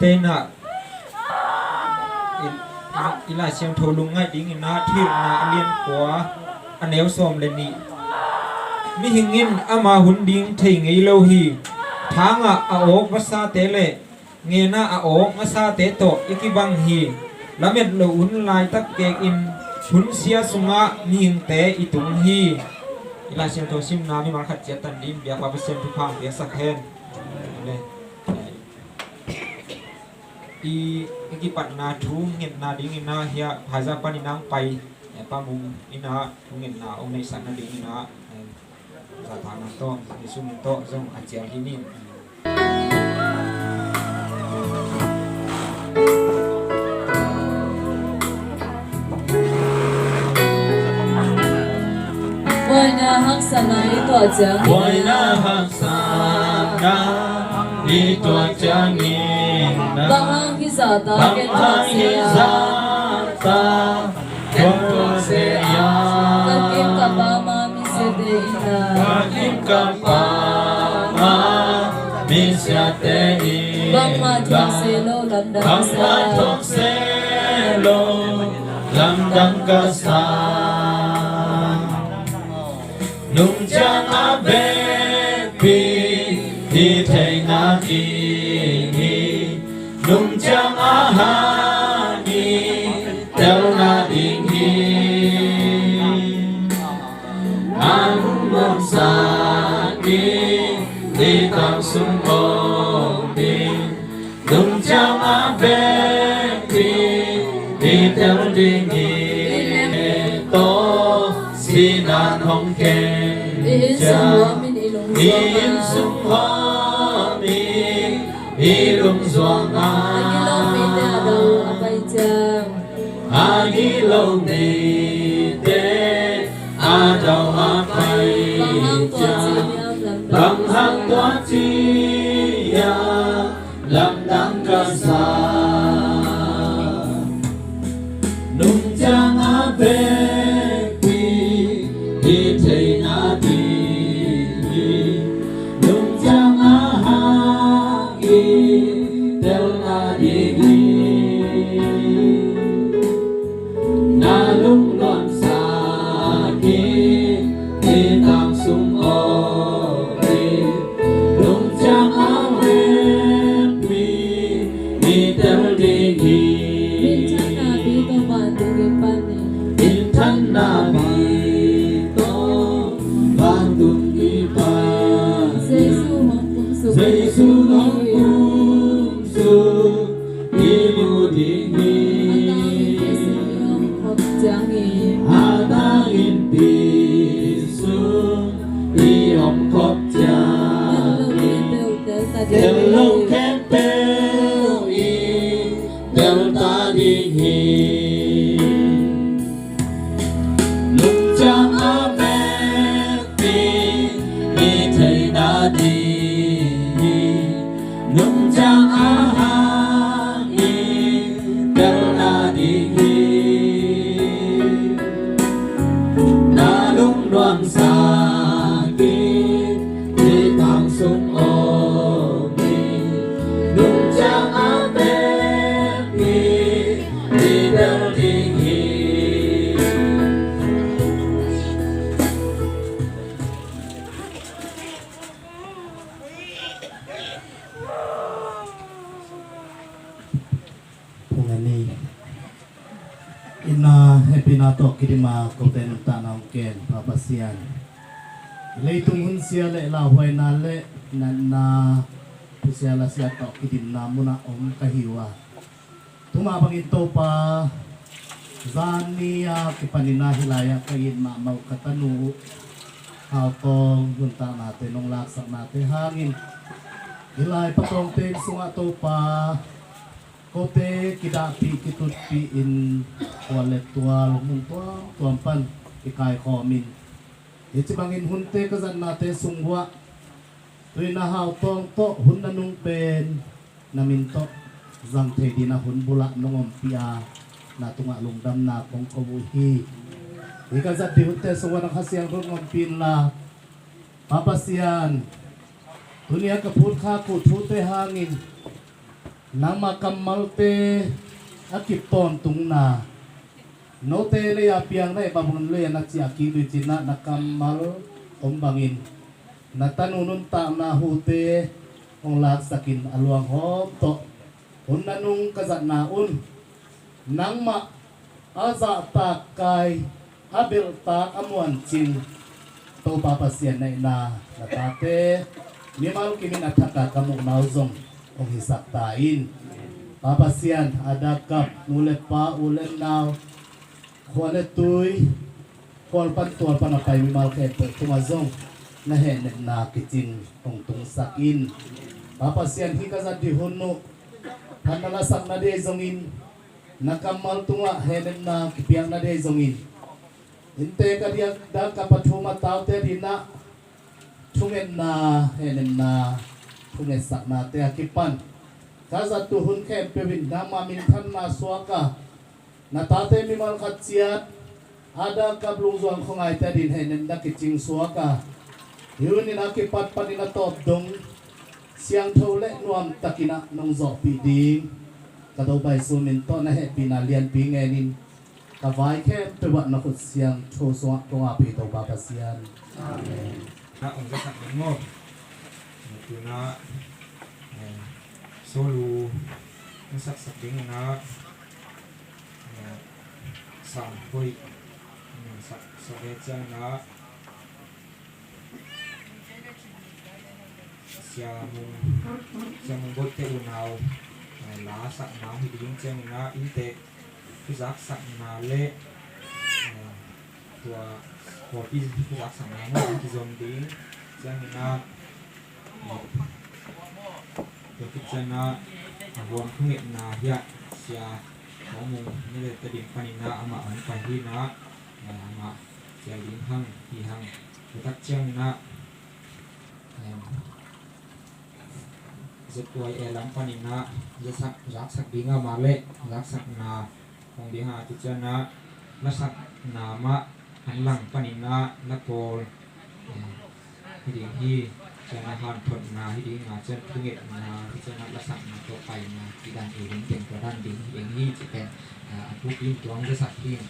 tên à ila xem thô lung ngay đi na thiêu na liên quá anh éo xòm lên nị mi hình in ama hun ding thei ngei lo hi thanga a ok vasa te le nge na a ok ngasa te to ikibang hi lamet lo un lai tak ke in hun sia sunga mi hing te itung hi ila xem thô sim na mi mar khat che tan dim bia pa sem thu phang bia sak hen le i pat na thu ngin na ding ina hia haza pan inang pai pa mung ina ngin na ong nei san na ding ina za ta na to ni sum to zong a chiang hi ni Buena hắc sana ito chang Boy na haksana ito changin na bahang hisata Bang hizata kento seya kakim kapama misete ina Kakim kapama misyate ina bang majong selo lamdang Bang sa matong selo lamdang kasa Nung chang abepi Di thay na kingi Nung chang ahani Tel na dingi Anong mong sani Di tang sumoni Nung chang abepi Di tel dingi Ito sinan hong ken in sung wa min ilung In sung zuang hoa mi ilung zuang agilo mi te adaw apay chang Agilo mi te adaw apay bahang tuan Bang hang siyam lamdang tua chiya lamdang kasa Nung chang abepi Di thay na di Nung chang ahagi Tel na di Na lung loan sakit Di tang sung ori Nung chang abepi Di tel di minsan na dito bandong ipan Bintan na bito Bandung ipan Jesu hong Jesu hong pungsu Imu dingi Hatangin pisu Iom kop jangi Telong kempel I Delta dingi Lúc chang abepi Mi thầy na di Nung chang ahagi Del na dingi Na lung loang sakit Di tang sung omi Nung chang abepi Di del dingi Pungani ina happy na to kirima koten tanang ken papasian leitung hun sia le la hoi na le na sia la sia to kidim na muna om kahiwa tuma bangin to pa zania kipanina hilaya kayin ma mau katanu how tong gunta natin nung laksak natin hangin hilay patong ten sunga to pa kote kidapi kitutpi in walet tual muntuang tuampan ikai komin iti bangin hunte kazan nate sungwa tuwi na hao tong to hun nanung pen naminto zang te di na hun bula nungom pia na tunga lungdam na kong kabuhi ikazat di hunte sungwa ng hasiyang rungom pin la papasiyan tunia kaput kakut hute hangin nang makamalte akip ton tung na no te le apiang na ibabungan le na si akidu jina nakamal ombangin natanunun ta na hute ong laksakin aluang hop to unanung kazat naun nang ma aza takay abil ta amuan chin to papasyan na ina natate mimal kimin ataka kamu nauzong kung hisaktain papasyan adakap nulet pa ulen naw kualet tuy kualpan tualpan apay mimal kepo tumazong na henet na kitin kung tungsakin papasyan hikazat dihuno hanalasak na de zongin nakamal tunga henet na kipiang na de zongin inte ka dia da ka pathuma tau te dina thungen na henen na thungen sak na te akipan kaza tu hun khem pe win na ma min than na swaka na ta te mi mal khat chiat ada ka blung zuang khongai te din henen da ki ching swaka yun ni na ki pat panina top dong siang thole nuam takina nong zo pi ding ka do bai su min to na he pi na lian pi nge nin ka vai khe pe wat na khut siang tho so to nga pi to ba pa sian amen na ông ra sẵn đến ngô từ nó solo nó sắc sắc đến nó sòng vui sắc sắc đến chân nó xa mùng bột tê nào lá sắc nào thì đứng chân nó in tê cái giác sắc nào lệ tua của cái giác sắc nào nó thì dùng đến chân nó cái chân nó vốn không hiện là hiện xa có mùng như là tê điểm phần nó mà ấn phải đi nó mà xa đến hăng thì hăng cái tắc chân nó rất quay lắm phần nó rất sắc giác sắc đi ngao mà lệ giác sắc là không đi hà thì chân nó sắc là mà anh lăng phần nó là cô thì điểm hi chân là hoàn thuận là hi đi ngà chân thương nghiệp là chân là sắc là tổ phải là chỉ đàn yếu đến tiền của đàn đến điểm hi chỉ cần phút liên tuồng rất sắc riêng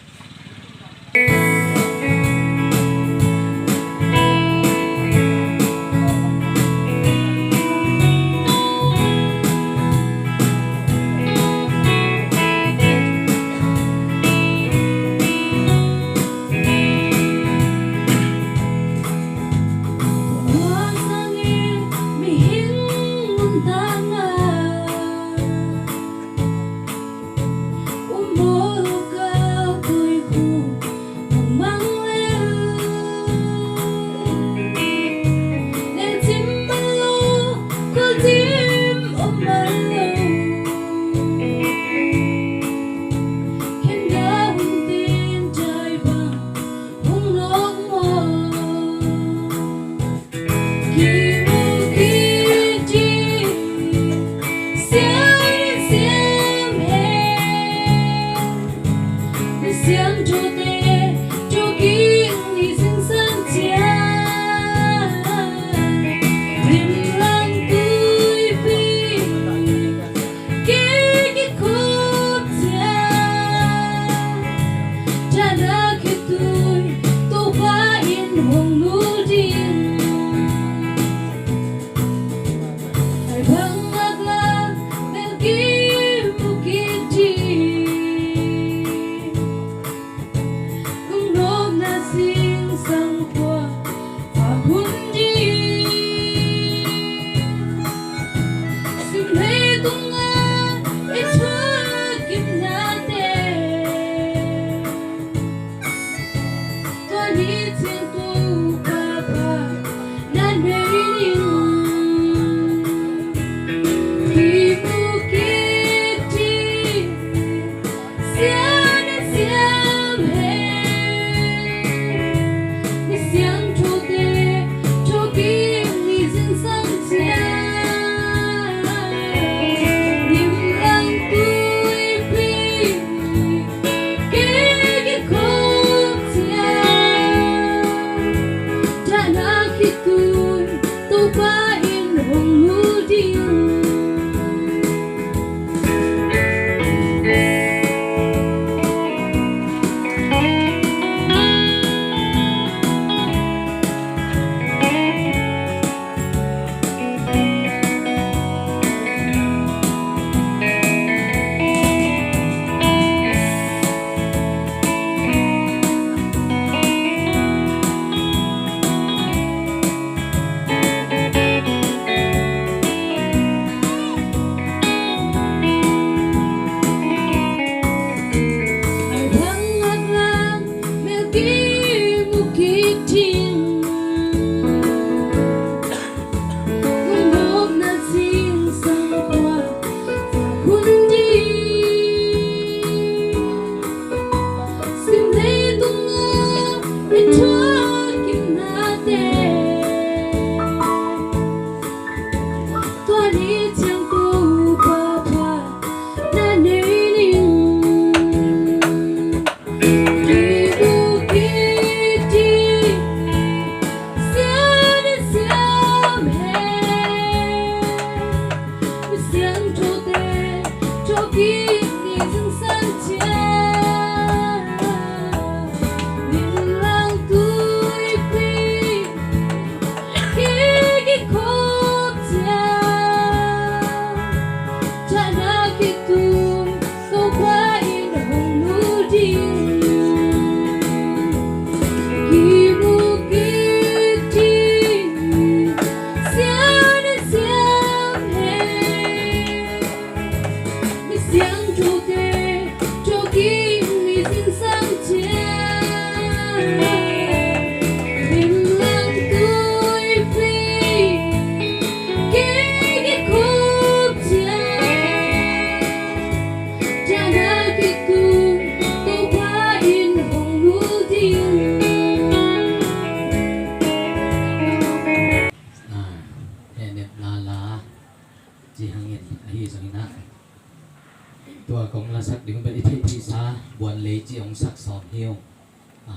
buồn lấy chỉ ông sắc sòn hiu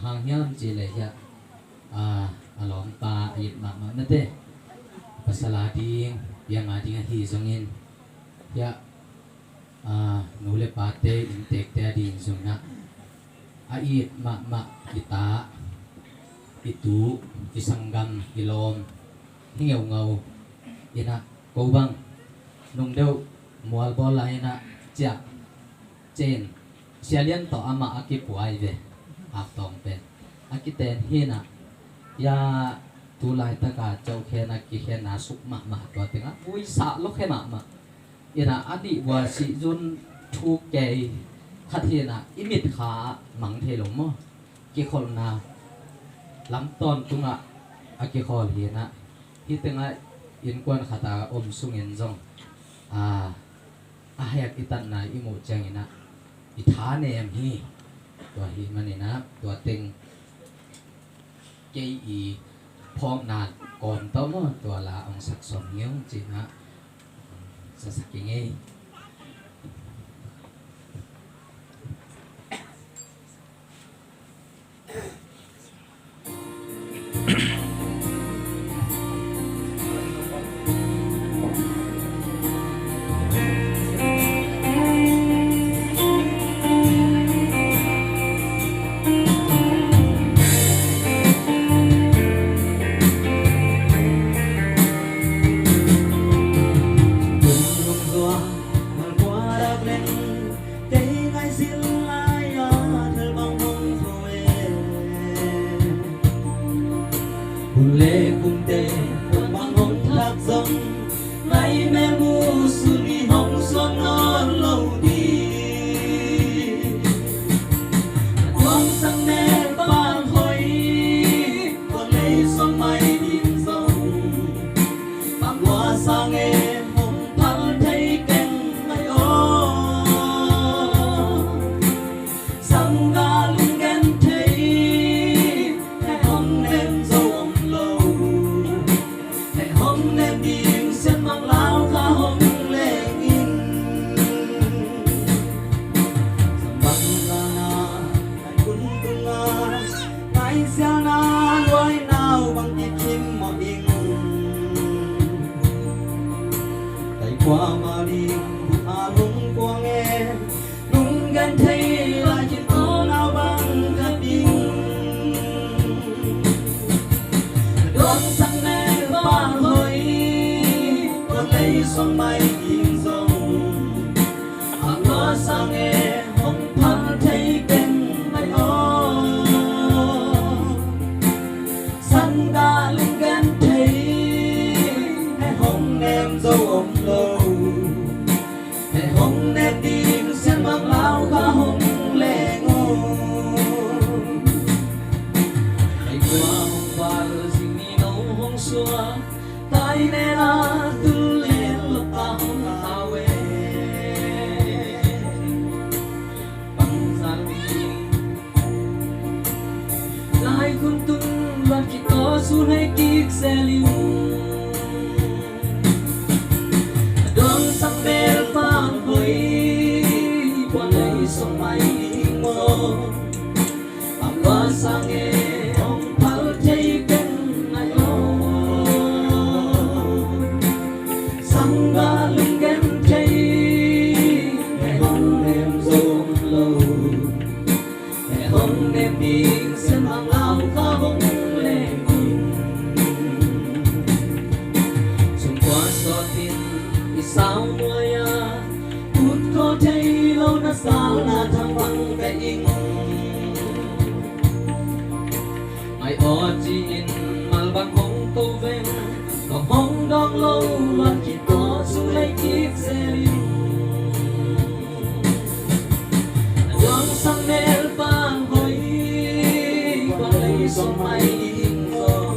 hàng nhám chỉ lấy ya alom pa it ma nate pasala ding yang ading hi zongin ya nule pate intek te ading zongna it ma kita itu isanggam ilom hingaw ngau ina ko bang nung deu mual bola ina chia chen sialian to ama akipuai ve tong pen akiten hina ya tulai taka chau khena ki khena suk ma to tenga ui sa lo khe ma ina adi wa si jun thu ke khathina imit kha mang the lom mo ki khol na lam ton tunga aki khol hina hi tenga in kwan khata om sungen jong hayak itan na imu changina ithane em hi to hi manina to ting kei i phong na kon to mo to la ong sak som hiong chi na sa saking ei lệ cùng tê buồn mang hồng thác dông ngày mẹ mu suri hồng xuân non lâu đi quang sang mẹ ban hồi còn lấy xuân mai điên dông bằng hoa sang em hồng thắm thấy cánh ngày ô sang ga lưng ghen thấy ngày hồng em dâu qua mà đi lung qua nghe lung gan thấy là chuyện có nào bằng cả đình đón sang mẹ ba hồi còn lấy xuân bay điên rồng có sang nghe hồng thắm thấy cánh mây ô sang ga lung gan thấy hay hồng em dâu ông lâu hồng đẹp điên sen mang lao ga hồng lệ ngô ngày qua hồng vào dinh mi nấu hồng xua tai nè la tu lên lúc ta hồng tao về bằng gian đi lại kun tung và khi có su hay kik xe liu đón sang bel phang hồi qua lấy sông mai mơ bằng qua sang nghe ông tháo thấy cánh ngày ô sang ga lưng ghen thấy ngày hôm em rôm lâu ngày hôm em đi xem mang áo khá hồng lệ nhìn xung qua gió tin sao mùa ya hút có thấy lâu na sao na thăng bằng cái in ngày ở chỉ in mal bằng hồng tô ven còn hồng đong lâu loạn chỉ có su lấy chiếc xe đường sang nel vang hồi qua lấy sông mai in rồi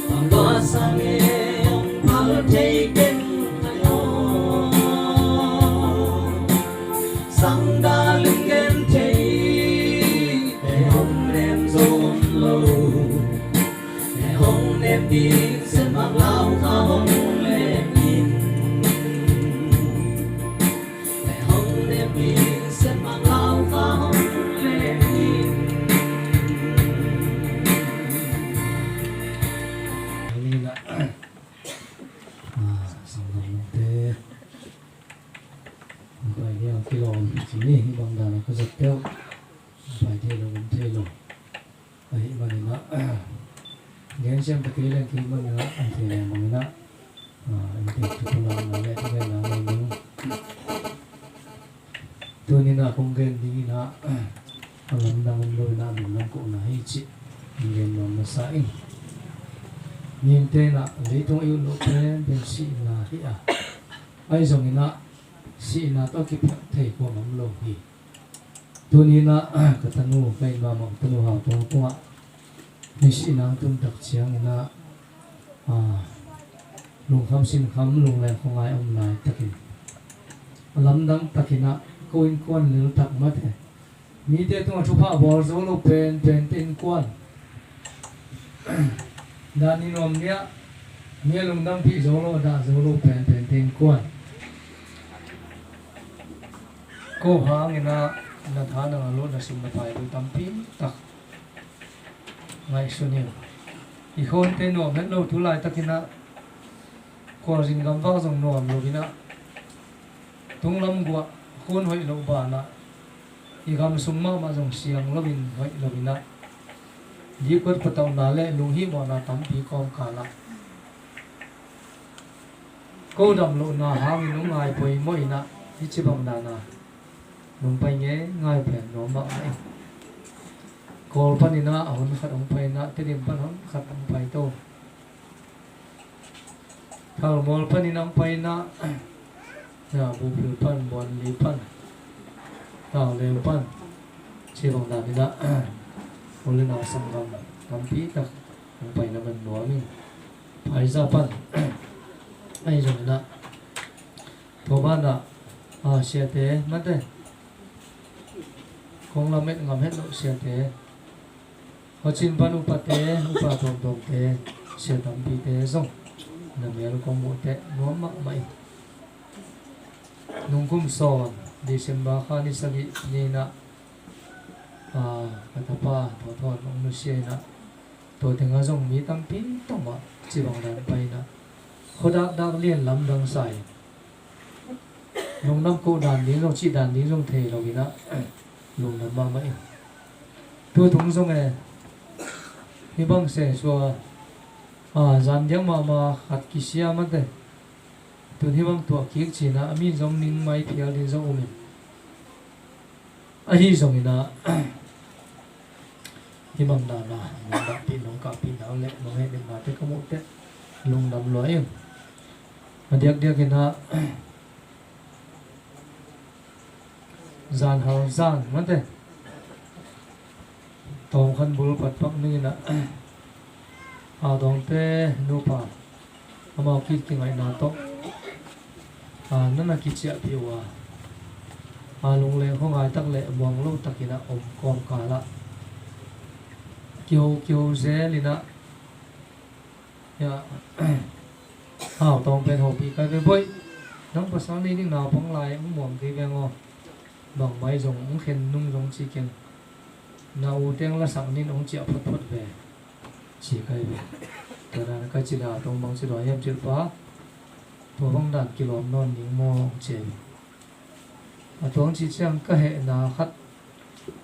còn qua sang nghe hồng tháo thấy cánh sang ga lưng ghen thấy để hồng em rôm lâu để hồng em đi xem mang lao khá hồng lệ nhìn để hồng em đi xem mang lao khá hồng ni bang da ko zat teo bai the lo um the lo ai mani na ngen sem ta ke len ki mang na an the le mang na an te tu na na le te na na ni tu ni na kong gen ni na alam dang lo na dum na ko na hi chi ngen no na sa in nhìn tên là lấy trong yêu lúc bên bên sĩ là hi à ai dùng na sĩ na to kịp thầy của mắm lô hi tu ni na cái tanu cái mà mong tanu hào tu cũng ạ ni sĩ na tum đặc chiang na lùng khăm xin khăm lùng lại không ai ông lại takin lắm đắng takina coin quan liu tak mất thế ni te tung chu pha bor zo lo pen pen tin quan Dani nom dia nia lung dam pi zolo da zolo pen pen tin quan ko hang ina na thana lo na sim na pai lu tam pi tak ngai sunin I khôn te nom het lo tu lai takina ko jin gam va jong nom lo bina tung lam gwa khôn hoi lo ba na I gam sum ma ma jong siang lo bin hoi lo bina di kwat patau na le lu hi mo na tam pi kom kala ko dam lo na hang nu ngai poi moi na hi chi bang da na nung pai nge ngai phen no ma ai kol panina ahun khat ong pai na te dim pan hon khat ong pai to thal mol panina ong pai na na bu phu pan bon li pan thal le pan chi bang da ni na oleh na sanggam tampi tak sampai na man nuamin paisa pan ai jong na thoba na siate mate kong lamet ngam het lo siate hochin pan upate upa tom tom te siatampi te zong na mer kong mo te nuam ma mai nungkum son December khani sagi ni na katapa thon ong nu sia na to tenga jong mi tam pi toma chi bang dan pai na khoda dak lien lam dang sai nong nam ko dan ni jong chi dan ni jong the lo bina lung nam ma mai tu thung jong e hi bang se so zan yang ma khat ki sia ma te tu hi bang to ki chi na ami jong ning mai phial din jong umi a hi jong ina hi bang da na nong da pi nong ka pi da le nong he den ma te ka mo te lung dam lo em ma diak diak ina zan hau zan ma te tong khan bul pat pak ni na dong te nu pa ama ki ki ngai na to nana ki chia pi wa lung le khong ai tak le mong lo takina om kom ka la kiêu ze lina ya tong pen ho pi kai ve boy nong pasal ni ning na pang lai ong mong ki ve ngo bang mai jong ong khen nung jong chi ken na u teng la sang nin ong chia phot phot ve chi kai ve ta na ka chi da tong bang chi do yam chil pa to bang dan kilom non ning mo che tong chi chang ka he na khat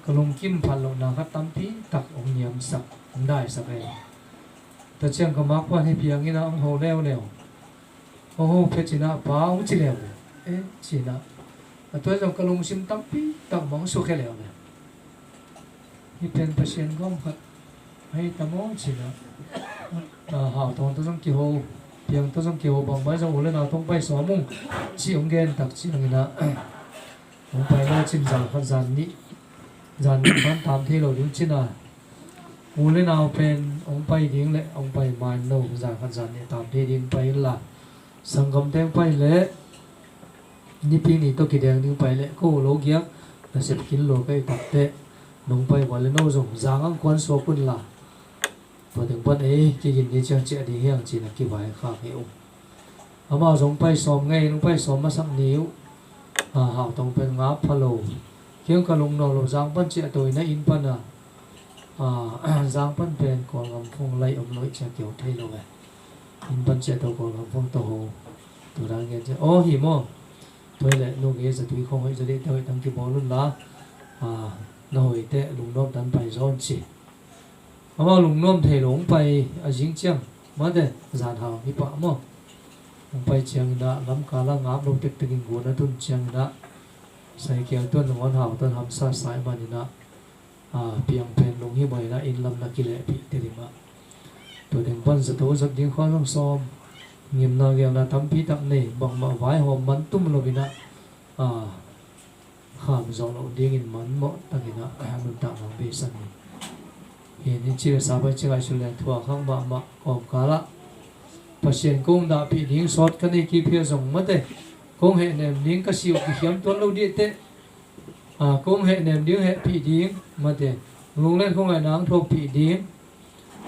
kalung kim phal lo na khat tampi tak ong niam sak ong dai sak ai ta chang ka mak pa he piang ina ong ho leo leo ho phe china pa ong chi leo china to jong kalung sim tampi tak mong su khe leo le hi pen pasien gom khat hay tamo china ha tong to jong ki ho piang to jong ki ho bang bai jong ole na tong pai so mung chi ong gen tak chi ina ong pai na chin jang khan jan ni dàn ban tam thi lo đứng trên à u lên nào pen ông bay điếng lệ ông bay mai nâu giả khăn dàn để tam thi điếng bay là sang cầm tem bay lệ ni pi ni to kỳ đèn điếng bay lệ cô lố giếc là xếp kín lố cây tập tệ nông bay vào lên nâu rồng giang ăn quan số quân là và từng bắt ấy chỉ nhìn như trang trẻ đi hiang chỉ là cái vải khác hiệu mà giống bay xóm ngay nông bay xóm mà sang níu hảo tông pen ngáp phalo kieng kalung no lo jang pan che toy na in pan jang pan pen ko ngam phong lai om loi cha kyo thai lo in pan che to ko ngam phong to ho to ra nge che hi mo thôi lệ nô ghế sẽ tùy không hay sẽ để theo tăng kim bó luôn lá nó hồi tệ lùng nôm đánh bài giòn chỉ mà lùng nôm thể lùng bài ở dính chăng mà đây giàn hào đi bạ mà lùng bài chăng đã lắm cả là ngáp lùng tịch tịch ngủ nó tuân chăng đã sai kéo tuân ngon hào tuân hàm sa sai mà nè piang pen lùng hi mày là in lâm là kia lệ bị thế đi mà tôi đang bận rất tốt rất điên khoan trong xóm nghiêm nào game là thắm pi tặng này bằng mà vái hôm mắn tum lo bina khám gió nó điên in mắn mọ ta cái na mình tặng hàng bê sân hiện nay chỉ là sao bây giờ chỉ là thua khang mà còn cả là patient cũng đã bị điên sót cái này kia phía dòng mất đấy cũng hệ nèm điên cái siêu cái hiếm tuấn lâu đi tết cũng hệ nèm điên hệ bị điên mất đấy lúc lên không phải nắng thuộc bị điên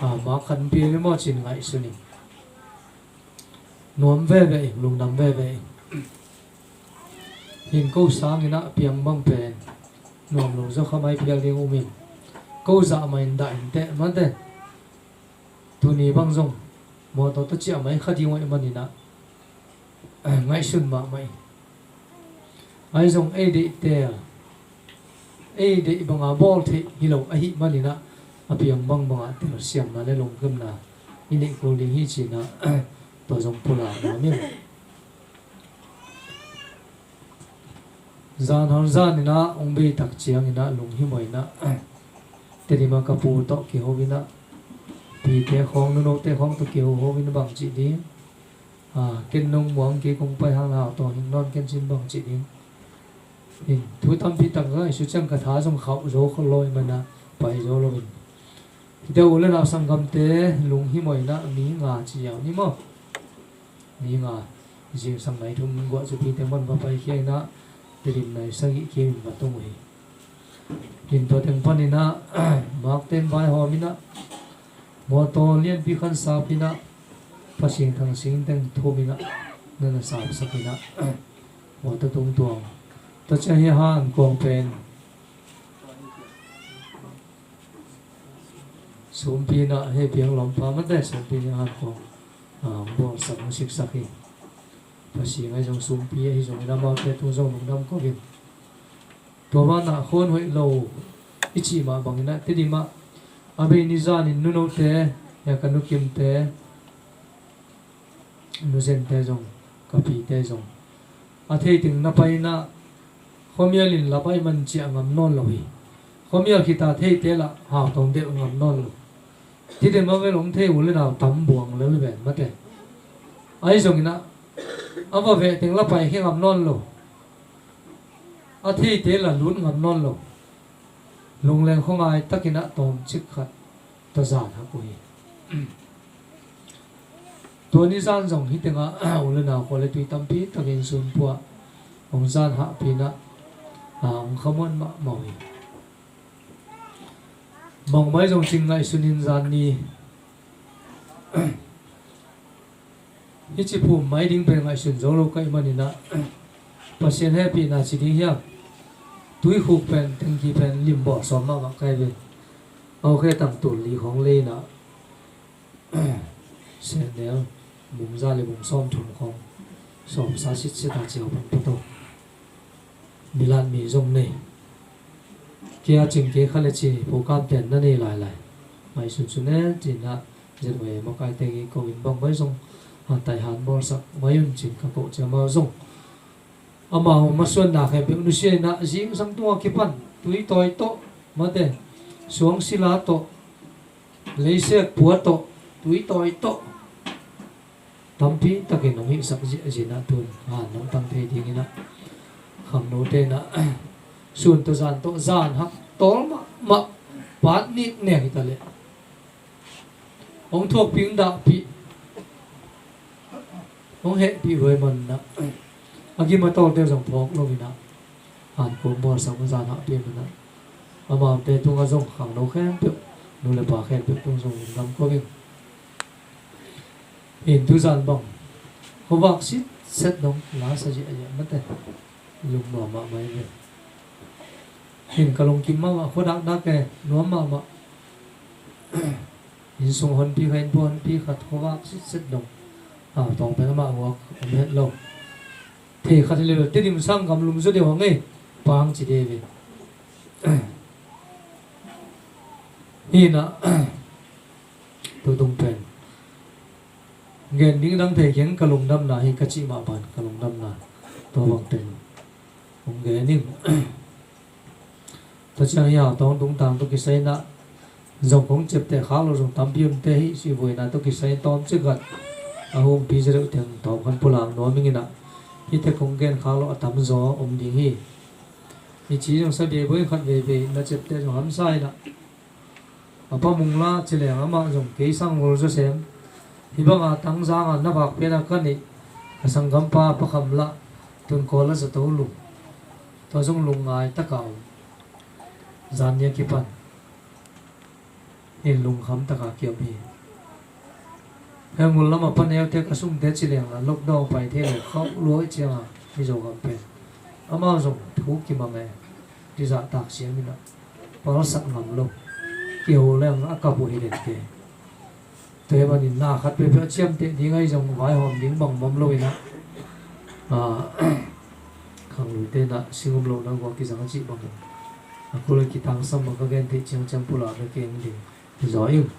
mà khẩn bia với mọi chuyện ngại sự này nuông về vậy lùng nằm về vậy hiện câu sáng thì nãy piang băng pen nuông lùng do không ai piang đi umin câu dạ mày đại tệ mất đấy tu ni băng rong mò tao chỉ mày khát đi ngoại mà đi nãy ngại xuân mà mày ai rong ai để tệ ai để bằng ball thì hiểu ai mà đi nãy piang băng băng thì nó xiêm là lấy lùng gầm là in định cô linh hi chỉ là tôi dùng pula nó miếng gian hàng gian thì na ông bê tắc chiang thì na lùng hi mày na thế thì mà kapu to kiểu hobi na vì thế không nó thế không to kiểu hobi nó bằng chỉ đi kiến nông muang kia cũng phải hàng nào to nhưng non kiến xin bằng chỉ đi hình thứ tâm phi tắc cái số chân cả thá trong khẩu rồi không lôi mà na phải rồi luôn thì đâu lên nào sang cầm té lùng hi mày na mí ngà chỉ giàu ní mà mí ngà riêng sang này thùng gọi cho phi tiếng văn và phải kia na thì điểm này sang nghĩ kia mình bắt tung rồi hiện tôi tiếng văn này na mặc tên vai họ mình na mua to liên phi khăn sao phi na phát sinh thằng sinh tiếng thô mình na nên là sao sao phi na mua tôi tung tuồng tôi chơi hàng quang pen sum pi na he piang lom pa ma de sum pi na ko bo sang sik sakhi pasi ngai jong sum pi hi jong na ma te tu jong nam ko bin to ma na khon hoi lo ichi ma bang na te di ma abe ni zan in nu no te ya kanu kim te nu zen te jong ka pi te jong a thei ting na pai na khomial in la pai man chi angam non lo hi khomial kita thei te la ha tong de ngam non lo thì để mà cái lồng thêu lên nào tắm buồng lên về mất đấy ấy rồi nè ông vào về tiếng là phải khi ngầm non rồi thì thế là lún ngầm non rồi lồng lên không ai tất cả tôm chức khát ta giả hả cô tôi đi gian dòng hít tiếng lên nào có lấy tùy tâm pí ta kiến xuân bùa ông gian hạ pí nè ông không muốn màu mong mấy dòng trình lại xuân gian ni ít chỉ phụ mấy đinh bên lại xuân dấu lâu cái mà nè patient happy na chỉ đinh hiệp túi hụt bên từng kỳ bên lim bỏ xóm mà cái bên ok tặng tủ lýของlên nè xem nếu bùng ra lại bùng xóm thùng không xóm xa xít sẽ ta chiều bằng bắt đầu Milan mì rong này kia chừng kia khai chỉ phổ cam tiền nó này lại mày xuân xuân ấy chỉ là giật về một cái tên cầu bình bằng mấy rong tại Hàn Quốc sắc mấy ông chừng các cậu chơi mà rong mà xuân đã khai biểu nu xe na riêng sang tua kia pan túi tỏi to mà thế xuống xí lá to lấy xe búa to túi tỏi to tắm pí ta cái nông hiện sắc gì na tuần nông tăng thế thì như na khẩm nô tên na xuân to gian hắc to mà bát nít nè cái ta lệ ông thuộc tiếng đạo bị ông hệ bị với mình đó khi mà to tiêu dòng phóng luôn mình đó Hàn Quốc bỏ sống gian họ tiền mình đó mà tê tung ra dòng khẳng nấu khen được nô là bỏ khen được tung dòng năm có việc hình tu gian bằng hồ bạc xít xét đông lá sa dịa dịa mất đây lùng bỏ mạ mấy về hình cả lồng kim mà khó đắc đắc kè nó mà hình sung hồn pi khen buồn pi khát hồ bạc xít xét đông tổng phải mà hoặc không hết lâu thế khát lên tết điểm sang cầm lùm số điều hoàng ấy bang chỉ đề về hi na tôi tung pen gen những đang thể hiện cả lùng đâm là hi cả chị mà bàn cả lùng đâm là tôi bằng tiền ông ghé nín tôi chẳng hiểu tôi tung tăng tôi cái say na dòng cũng chụp để khá là dòng tắm biếm thế hi si vui na tôi cái say tóm chứ gật hôm bây giờ tiền tóm con pula nói mình na hi thế cũng gen khá là tắm gió ông đi hi chỉ trong sai bề với khát về là chụp để trong hám sai na apa mung la chile ama jong ke sang ngol zo sem hibanga tangza na bak pena kani asangam pa pakham la tun ko la za to lu to jong lung ngai ta kaw zan nya ki pan in lung kham ta ka kiam hi hemul lama pan eo te kasung te chile la lockdown pai the lo khau loi chiang a mi zo gam pe ama jong thu ki ma me ti za tak siam mina pa sak ngam lo kiểu lên á cả buổi đến kề thế mà nhìn na khát về chiêm tiện đi ngay dòng vài hòm những bằng mắm lôi đó khang lùi tên là sinh hôm lâu đang có cái dáng chị bằng cô lấy cái thằng xong mà các em thấy chiang chiang pula cái kia thì giỏi không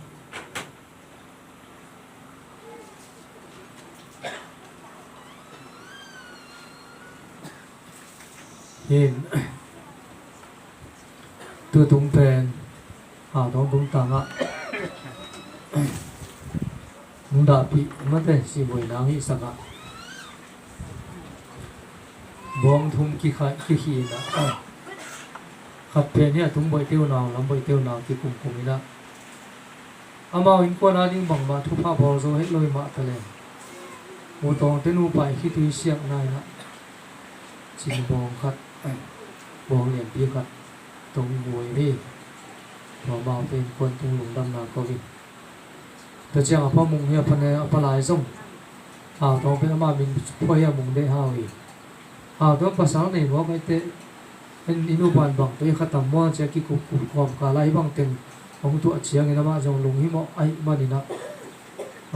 nhìn tôi tung pen đó đúng tăng á đúng đã bị mất đấy chỉ buổi nắng hi sang á bom thùng kia khai kia hi na khắp bên này thùng bồi tiêu nào làm bồi tiêu nào kia cùng na ama in qua na ding bang ma thu pha bol zo hết lôi ma ta lên một tông tên u bài khi tùy siang này na chỉ bong khát bong liền bia khát tông buổi đi mà bảoเป็นคนทุ่งหลงดำนาก็วินแต่เจ้าพ่อมุงเฮียพันเนี่ยปลายส่งต้องเป็นมาบินพ่อเฮียมุงได้ห้าวีต้องภาษาในหัวไม่เตะเป็นอินุบาลบังตัวขัดตำว่าจะกี่กุบความกาไล่บังเต็งของตัวเชียงนี่นะมาจงลงหิมะไอ้มานี่นะ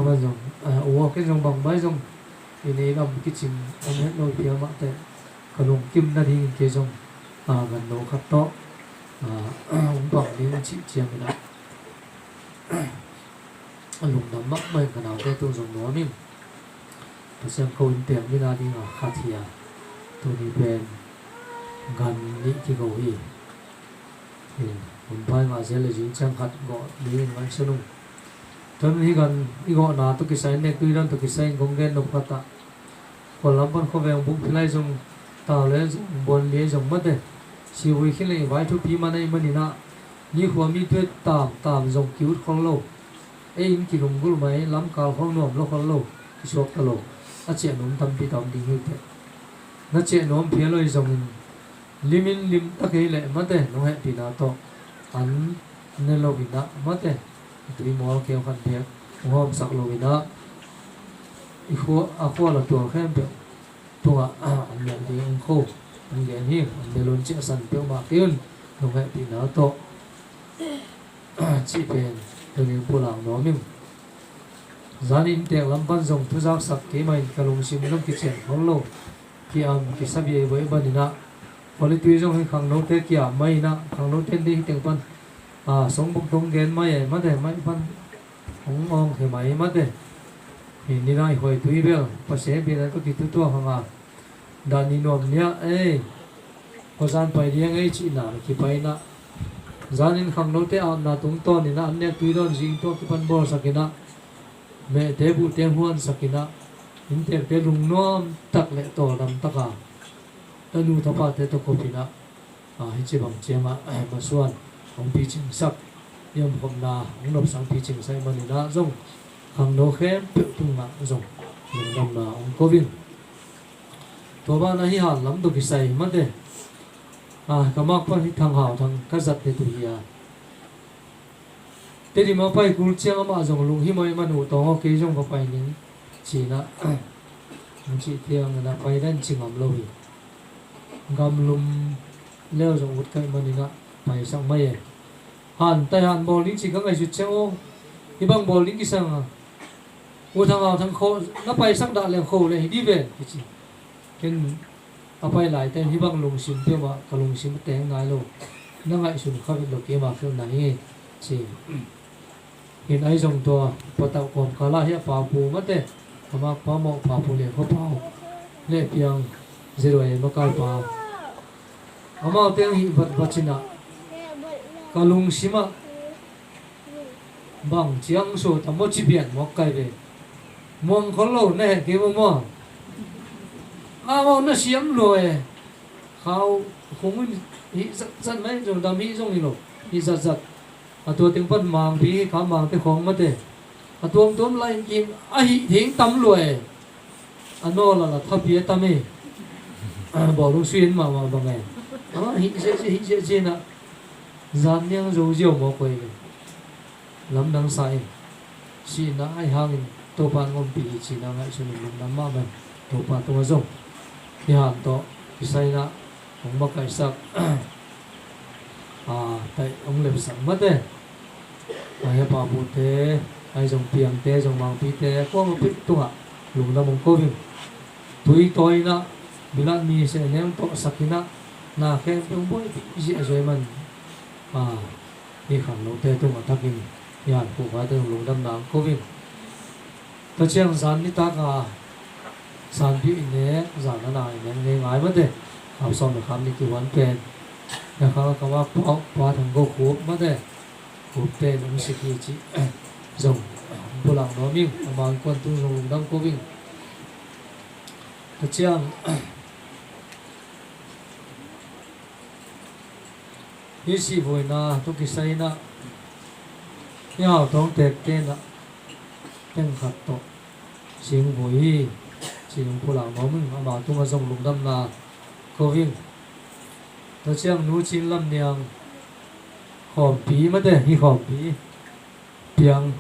มาจงโอ้แค่จงบังใบจงอันนี้เราคิดจริงอันนี้เราเพียงมาแต่ขนมกิมนาทีเกี่ยจงกันโนขัดโตông bảo đến chị chiang cái đó lùng nắm mắc mày cái nào đây tôi dùng nó mình tôi xem câu tiền như là đi ở khát thì tôi đi về gần đi cái cầu gì thì mình phải mà sẽ là dính trang khát gọi đi ngay sân luôn tôi đi gần đi gọi là tôi cái sai này tôi đang tôi cái sai không ghen đâu khát ta còn lắm vẫn không về bụng thì lại dùng tàu lấy buồn lấy dùng mất đấy si vui khi lấy vài thứ phí mà này mà nina như hoa mi tuyết tạm dòng cứu không lâu ấy in kỳ lùng gul mấy lắm cao không nôm lo không lâu cái số ta lâu nó chạy nôm tâm bị tạm đi như thế nó chạy nôm phía lôi dòng lim tắc cái lệ mất đấy nó hẹn thì nào to hắn nên lâu bị nặng mất đấy tụi mua kêu khăn thế hôm sạc lâu bị nặng khoa là tuổi khen biểu tuổi anh nhận thì anh khô anh ghé hiểm để luôn chuyện sẵn tiêu mà tiền không hẹn thì nó to chỉ về từ những bộ làng nó mình gia đình tiền lắm ban dòng thu giao sạc kế mày cả lùng xìm trong cái chuyện không lâu khi ăn cái sắp về với bên nè có lý tuy trong khang nấu tết kia mày nè khang nấu tết đi tiền ban sống bụng đông ghen mày mất để mày ban không ngon thì mày mất để thì đi ra hồi tuy biết có sẽ biết là có cái thứ tua không đàn đi nôm nhá ấy có gian phải đi ngay chị nào thì phải na gian in khang nấu tết ăn na tung to nên anh em tuy đơn gì to cái pan bò sakina mẹ thế bu tiền huan sakina in tiền cái lùng nôm tắc lệ to đầm tắc tanu thapa te to kopina hi che bang che ma suan ông pi ching sak yam khom na ông nop sang pi ching sai mani na zong khang no khem pe tung na zong lùng đầm na ông kovin to ba na hi han lam to ki sai ma de kamak pa hi thang hao thang ka zat te tu hi te di ma pai kul chiang ma zong lung hi mai ma nu to ke zong ka pai ning chi na chi tiang na pai dan chingam lo hi gam lum leo rong ut kai mani na pai sang mai han tai han bowling chi ka ngai chu cheo hi bang bowling ki sang u thang ao thang kho na pai sang da leng kho le hi di ve ki chi ken apai lai ten hi bang lung sim pe ma ka lung sim te ngai lo na ngai sun kha lo ke ma fel na hi chi in ai jong to patau kom kala hi pa pu ma te kama pa mo pa pu le kho pau le piang zero e ma kal pa ama te hi vat vachina ka lung sima bang chiang so ta mo chi bian mo kai ve mong khol lo ne ke mo à mà nó xiêm rồi khao không nghĩ rất mấy rồi đam mỹ trong này rồi giật giật à tôi tiếng phân màng vì cả màng cái không mất đấy à tôi tóm lại kim ai tiếng tắm rồi à nó là thấp phía tắm ấy bỏ luôn xuyên mà bằng này đó hít sẽ nè gian nhang dầu diều mà quay lắm đang sai chỉ là ai hàng tôi pan ngom bị chỉ là ngại cho mình lắm mà mình tôi pan tôi dùng thì hàn to sai na ông bác cái sắc tại ông làm sẵn mất đấy ai bảo bố thế ai dùng tiền thế dùng mang pi thế có một biết tung à lúc đó mong cố viên tuổi tôi na bilan mi sẽ ném to sakina na khen ông bố dễ rồi mình đi khẳng lâu thế tung ở thắc kim hàn phụ phá từ lúc đâm nắng cố viên tôi chẳng dán đi ta cả san pi ne zan na ne ne ngai ma de kham som kham ni ki wan pen na kha ka wa pa thang go khu ma de khu te nong si ki chi zong bulang no ming amang kon tu zong dang ko wing ta chiang hi si voi na to ki sai na ya tong tek te na teng khat to sing voi chỉ dùng phụ lão nó mình mà tung ra dòng lục đâm là câu viên nó chiang nú chín lâm niang hòm pí mất đấy hi hòm pí piang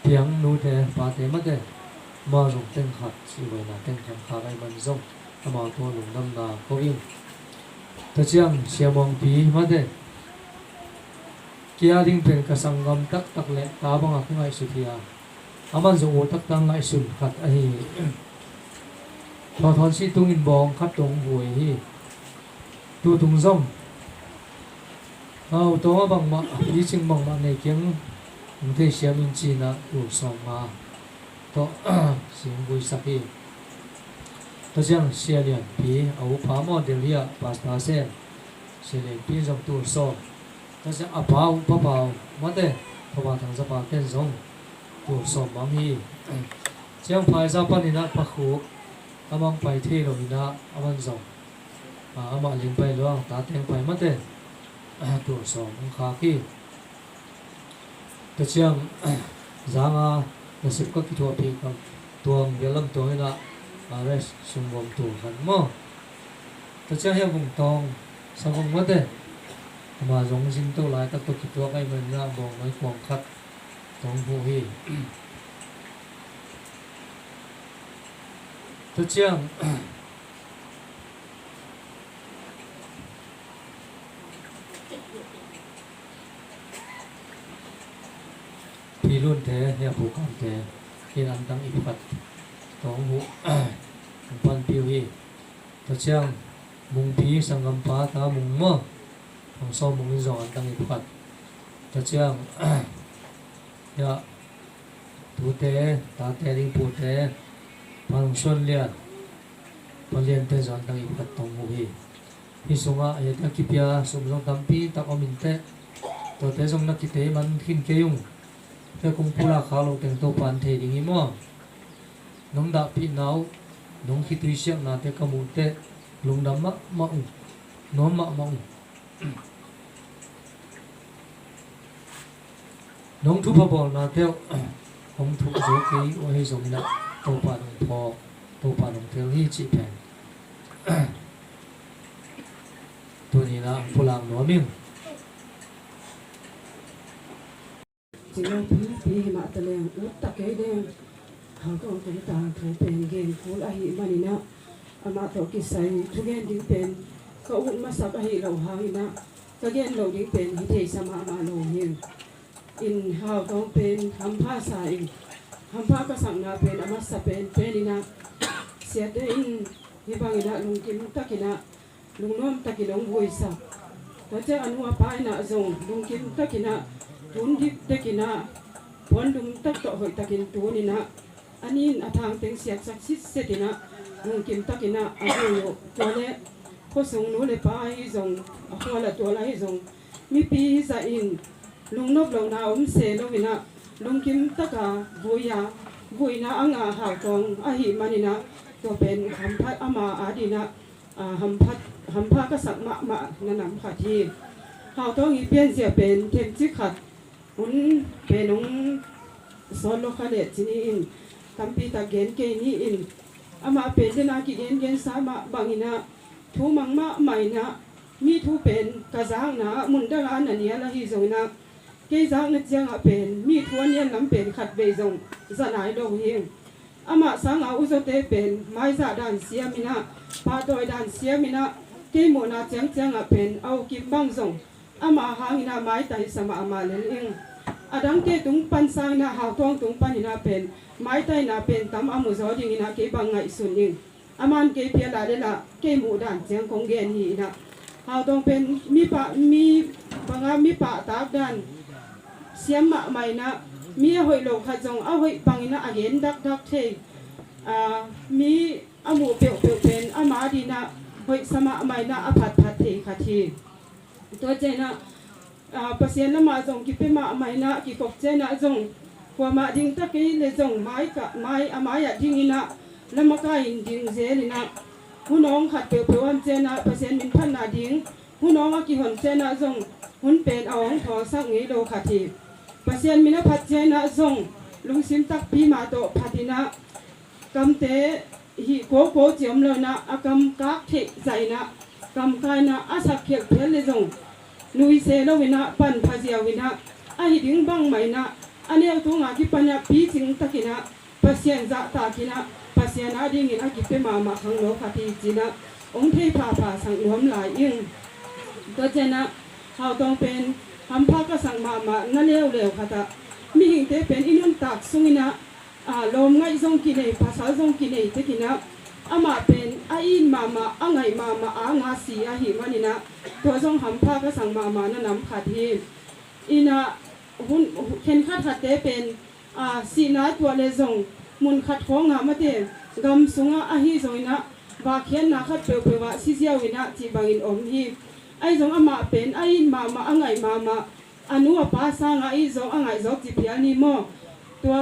piang nú thế ba thế mất đấy mà dùng tên khát chỉ vậy là tên khát khá lại bận rộng mà tung lục đâm là câu viên nó chiang xe mong pí mất đấy kia đinh pen cả sang ngâm tắc tắc lệ cá bằng cái ngày sự thiệt aman zo otak tang lai sun khat a hi thon si tung in bong khat tong huai hi tu tung zong au to bang ma hi ching bang ma nei kyang te siam in chi na tu som ma to sing bui sa hi to jang sia lian pi au pha mo del ya pas ta se se le pi zong tu so to jang a pau pa pau ma de pa pa thang sa pa ten zong tu som mang hi chiang phai za pan ina pakhu amang pai the lo ina aman zong ama ling pai lo ta teng pai mate tu som kha ki ta chiang zanga na sip ka ki thua pi ka tuang gelam to ina res sum bom tu kan mo ta chiang he bung tong sa bung mate ama zong jing to lai tak to ki to kai men na bong mai kwang khat tong hu hi to chiang pi lun the ya pu kam the kin an dang i phat tong hu pan pi hi to chiang mung pi sangam pa ta mung mo thong so mung zo an dang i phat to chiang ya tu te ta te ding pu te pang son lian palian te zon dang i phat tong hu hi sunga ya ta ki pia sum jong tampi ta ko min te to te jong na ki te man khin ke yung te kung pula kha lo teng to pan the ding i mo nong da pi nau nong khi tui siak na te ka mu te lung dam ma ma u no ma ma u nong thu pa bol na teo hong thu zo ki o hi zong na to pa nong pho to pa nong tel hi chi pen tu ni na pulang no ming chỉ là phí mà tao liền út ta cái đen hàng con cũng ta thấy pen gen cũ là hi mà nè mà tao cái sai thu gen đi pen có út mà sao hi lâu hàng nè cái gen lâu đi pen hi thế sao mà lâu hiền in hào con pen thăm pha sai hampa ka sang na pen ama sa pen penina sia te in hibangina lungkim takina lungnom takinong buisa taja anu apa ina zong lungkim takina tundi takina pondum tak to hoi takin tunina anin athang teng siak saksit setina lungkim takina ayo tole khosung no le pa hi zong akhwala tola hi zong mi pi za in lungnop lo na se lo wina lungkim taka buina anga ha tong a hi manina to pen hamphat ama adina hampha ka sak ma nanam kha thi ha tong i pian sia pen them chi khat un penong son lo khale chini in kampi ta gen ke ni in ama pen na ki gen sa ma bangina thu mangma maina mi thu pen ka jang na mun da la na nia la hi zona ke jang na jang a pen mi thu nian lam pen khat ve zong za nai do hing ama sang a uzo te pen mai za dan sia mina pa doi dan sia mina ke mo na chang a pen au kim bang zong ama hangina mai tai sama ama len ing adang ke tung pan sang na ha tong tung pan ina pen mai tai na pen tam amu zo ding ina ke bang ngai sun ning aman ke pia la de la ke mu dan chang kong gen hi na ha tong pen mi banga mi pa ta dan siam ma mai na mi hoi lo kha jong a hoi pangina again dak the mi amu pe pen ama dina hoi sama mai na aphat the kha thi to chena pasien na ma jong ki pe ma mai na ki kok chena jong kwa ma ding ta ke le jong mai amaya ding ina lama ka in ding je ni na hunong khat pe wan chena pasien min phan na ding hunong a ki hon chena jong hun pen awong tho sak ngi do kha thi pasien mina phat chena jong lungsim tak pi ma to phatina kamte hi ko chiam lo na akam ka the zaina kam kai na asak khek phel le jong nui se lo wina pan phazia wina a hi ding bang mai na ane tu nga ki panya pi ching takina pasien za ta kina pasien a ding in a ki pe ma khang lo khati china ong thei pha sang lom lai ing to chena hau tong pen hampha ka sang ma na lew khata mi hing te pen inun tak sungina lom ngai zong ki nei phasa zong ki nei te kina ama pen a in mama angai mama a nga si a hi manina to zong hampha ka sang mama na nam khathi ina hun khen khat te pen si na to le zong mun khat khonga mate gam sunga a hi zoina ba khen na khat pe wa si sia wina chi bangin om hi ai zong ama pen a in mama angai mama anu apa sanga i zong angai zok chi piani mo to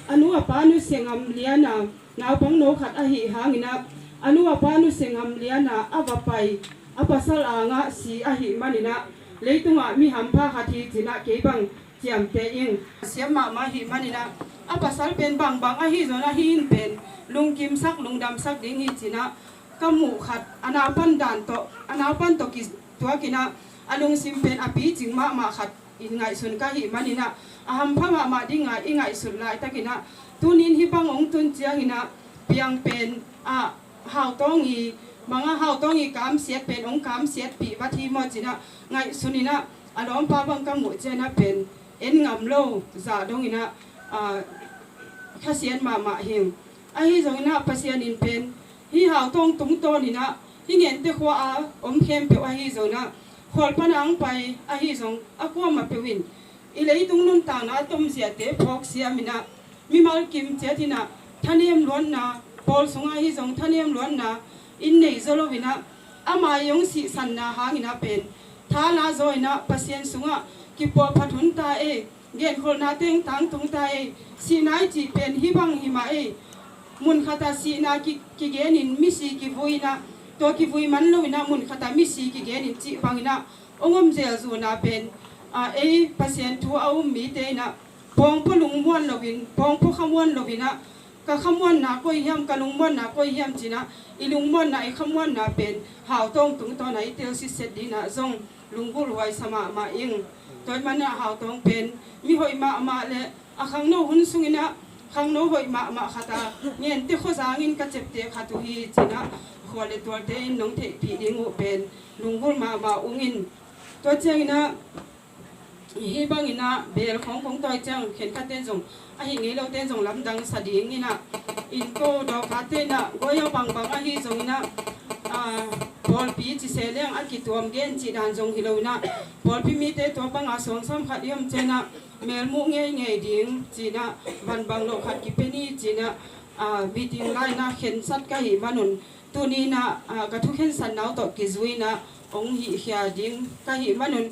anu apa nu sengam liana naw pang no khat a hi hangina anu apa nu sengam liana avapai apasal anga si a hi manina leitunga mi hampha khathi china ke bang chiam te ing siam ma hi manina apasal pen bang a hi zona hi in pen lungkim sak lungdam sak ding hi china kamu khat ana pan to ki to kina alung sim pen api ching ma khat in ngai sun ka hi manina aham pha ma dinga ingai sun lai takina tunin hi bangong tun chiang ina piang pen hau tongi manga hau tongi kam siat pen ong kam siat pi bathi mo china ngai sunina alom pa bang kam mo chena pen en ngam lo za dongina khasian ma hing a hi zongina pasian in pen hi hau tong tung to nina hi ngen te khwa om khem pe a hi zona khol panang pai a hi zong akwa ma pewin ilei tung nun ta na tom sia te phok sia mina mi mal kim chetina thanem lon na pol sunga hi zong thanem lon na in nei zolo wina ama yong si san na hangina pen tha na zoina pasien sunga ki po phathun ta e gen khol na teng tang tung ta e si nai chi pen hi bang hi ma e mun khata si na ki genin mi si ki voina to ki vui man lo wina mun khata mi si ki genin chi bangina ongom zel zu na pen e pasien thu au mi te na pong po lung muan lovin pong po khamwan lovina ka khamwan na ko hiam ka lung muan na ko hiam china ilung muan na I khamwan na pen hau tong tung to na I tel si set dina zong lunggul wai sama ma ing toy mana hau tong pen mi hoi ma le akhang no hun sungina khang no hoi ma khata ngen te kho zangin ka chep te khatu hi china khole tol te nong the pi dingu pen lunggul ma ungin to chengina hi bang ina bel khong toi chang khen kha ten jong a hi nge lo ten jong lam dang sa ding ina in ko do kha te na go yo bang a hi jong ina bol pi chi se leng a ki tuam gen chi dan jong hi lo na bol pi mi te to bang a song sam khat yam chena mel mu nge ding chi na ban bang lo khat ki pe ni chi na meeting lai na khen sat ka hi manun tu ni na ka thu khen san nau to ki zui na ong hi hia ding ka hi manun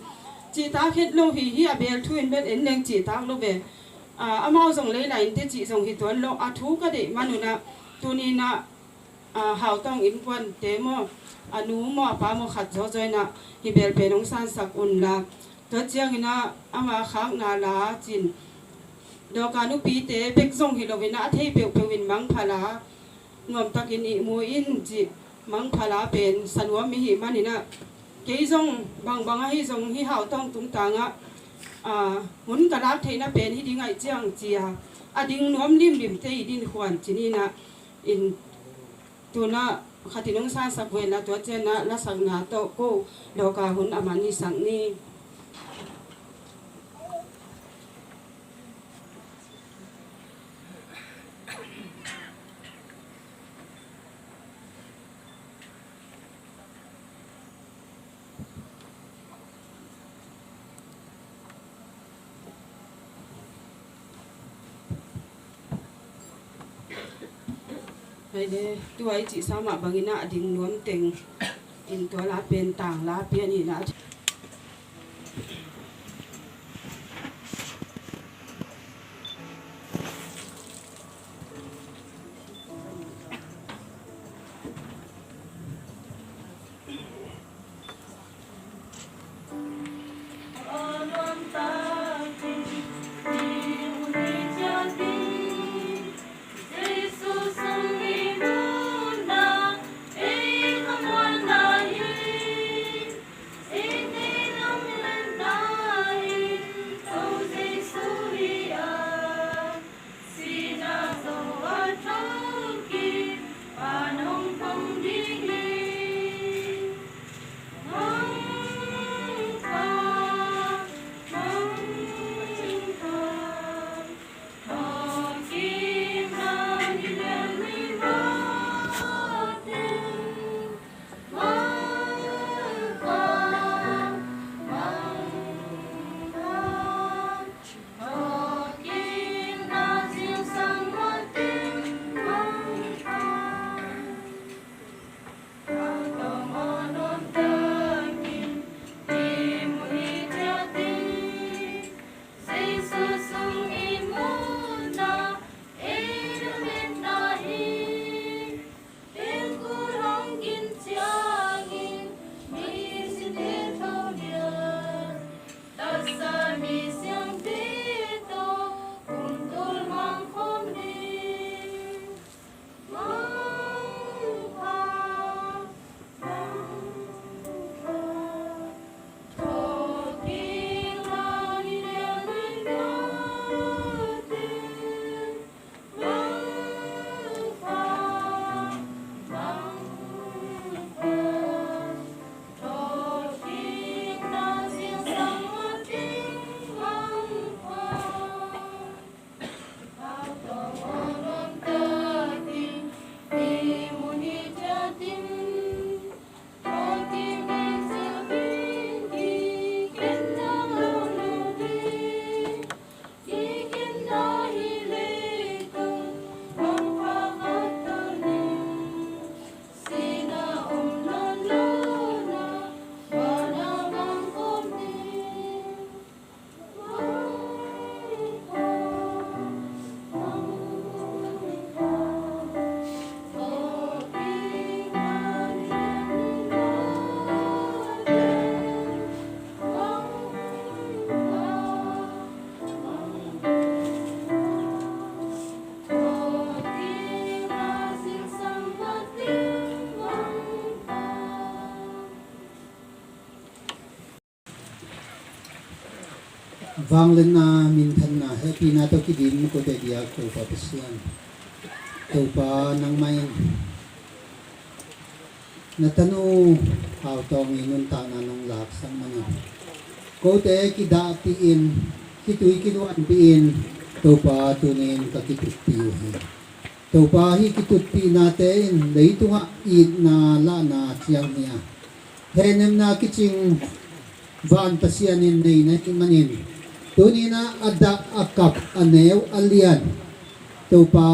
chỉ ta hết lâu hi bel thu in bet en leng chỉ ta lo be amao jong le lai te chỉ jong hi ton lo thu ka de manuna tunina hau tong in kwan te mo anu mo pa mo khat jo joi na hi bel pe nong san sak un la to chiang ina ama khak na la chin do ka nu pi te bek jong hi lo we na thei pe pe win mang phala ngom takin I mu in ji mang phala pen sanwa mi hi manina cái dòng bằng hi dòng hi hảo tông tung tàng muốn cả đáp thấy nó bền hi đi ngay chiang chia đinh nuông lim thấy đinh khoản chỉ ni na in tu na khát nông san sắc về là tu chân na là sang na to cô đâu cả muốn amani sang ni hay đấy tuổi chị sao mà bằng ina đinh nuông tình in tuổi lá bên tàng lá bên ni na vang lên na min thân na happy na to ki din ko te dia ko pa pasian to pa nang mai na tanu hao tong inun ta na nong lak sang mani ko te ki da pi in ki tui ki luan pi in to pa tunin ka ki tut pi hi to pa hi ki tut pi na te in lei tunga I na la na chiang nia henem na ki ching van pasianin nei na ki manin tunina ada akap aneu alian to pa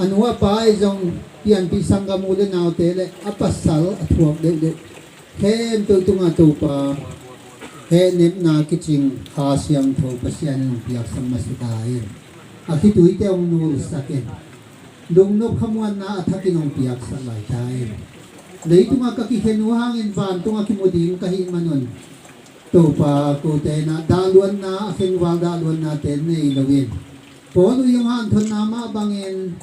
anua pa jong pian pi sangamulen naw tele apasal athuak de hem to tunga to pa he nem na kiching khasyam tho pasian piak samasidain akitui te ong nul sakin lungnop khamuan na athakinong piak salai tai lei tunga ka ki henu hangin van tunga ki moding kahi manon to pa ko te na daluan na akin wal daluan na te nei lawin ponu yung han thon nama bangin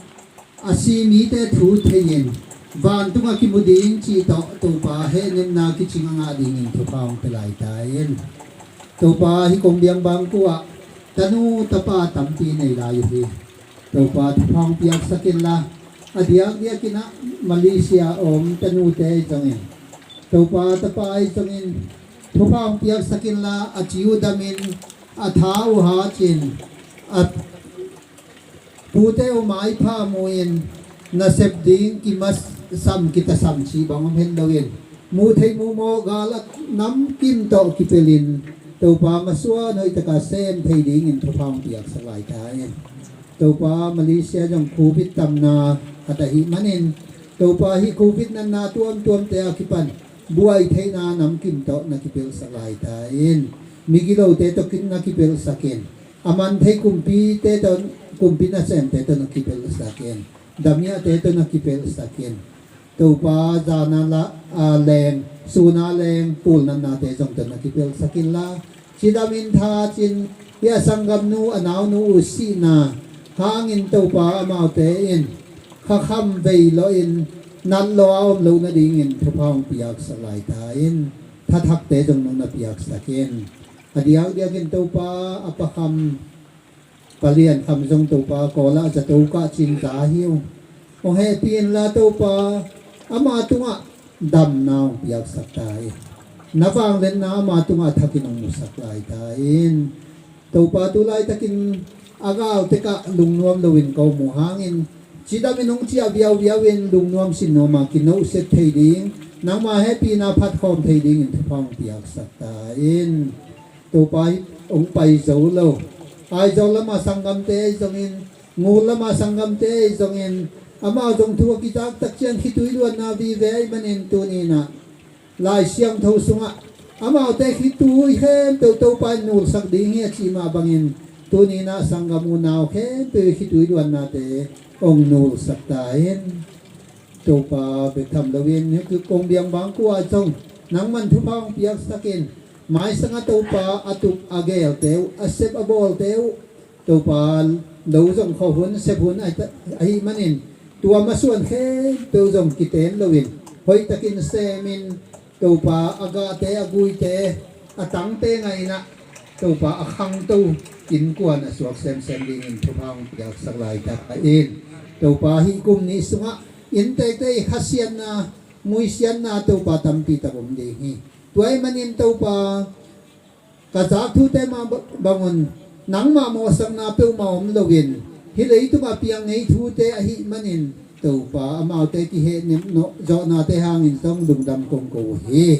asimi te thu thein van tunga ki muding chi to pa he nem na ki chinga nga ding in thupaung pelai tayin to pa hi kong biang bang kuwa tanu tapa tampi nei la yu hi to pa thupaung piak sakin la adiak dia kina Malaysia om tanu te jangin to pa tapa ai jangin thupaung piak sakin la achiu damin athau ha chin at pute o mai pha moin na sep ding ki mas sam kita sam chi bang hen lawin mu thei mu mo galat nam kim to ki pelin to pa masua noi taka sem thei ding in thopang piak salai tai to pa Malaysia jong covid tam na ata hi manin to pa hi covid na tuam te akipan buai thei na nam kim to na ki pel salai tai migilo te to kin na ki pel sakin aman thei kumpi te to kumpi na sem te to na ki pel sakin damya te to na ki pel sakin to pa jana la leng suna leng pul nan na te jong to na ki pel sakin la chidamin tha chin ya sangam nu anaw nu usi na hangin to pa amau te in khakham vei lo in nan lo om lo na ding in thupang piak salai ta in thak te jong na piak sakin adiang dia kin to pa apakam palian kham jong to pa kola cha to ka chin ta hiu o he pin la to pa ama tunga dam naw piak sakai nawang len na ama tunga thakinong musaklai ta in to pa tulai takin agaw teka lungnuam lawin ko mo hangin chidaminong chi abiaw biawin lungnuam sinoma kino set thading nang ma happy na phat khom thading in thapang piak sakai to pa ong pai zo lo ai zo lama sangam te zongin ngul lama sangam te zongin ama jong thu ki tak tak chian khitui luan na vi ve manin tu ni na lai siang tho sunga ama te khitui hem to pa nul sak ding hi chi ma bangin tu ni na sangam una khe pe khitui luan na te ong nul sak tain to pa be tham lawin ni ku kong biang bang ku a jong nang man thu pang piak sakin mai sanga to pa atup agel teu asep abol teu to pa lo jong kho hun se hun ai manin tua masuan khe to jong kiten lowin hoi takin semin to pa aga te agui te atang te ngai na to pa akhang to kin kuan asuak sem ding in thupang piak saklai ta in to pa hi kum ni sunga in te khasian na muisian na to pa tampi ta bom de hi tuai manin to pa kazak thu te ma bangun nang ma mo sang na pe ma om lowin hilei tu ma piang ngei thu te a hi manin to pa amau te ki he nim no zo na te hangin tong lungdam kong ko hi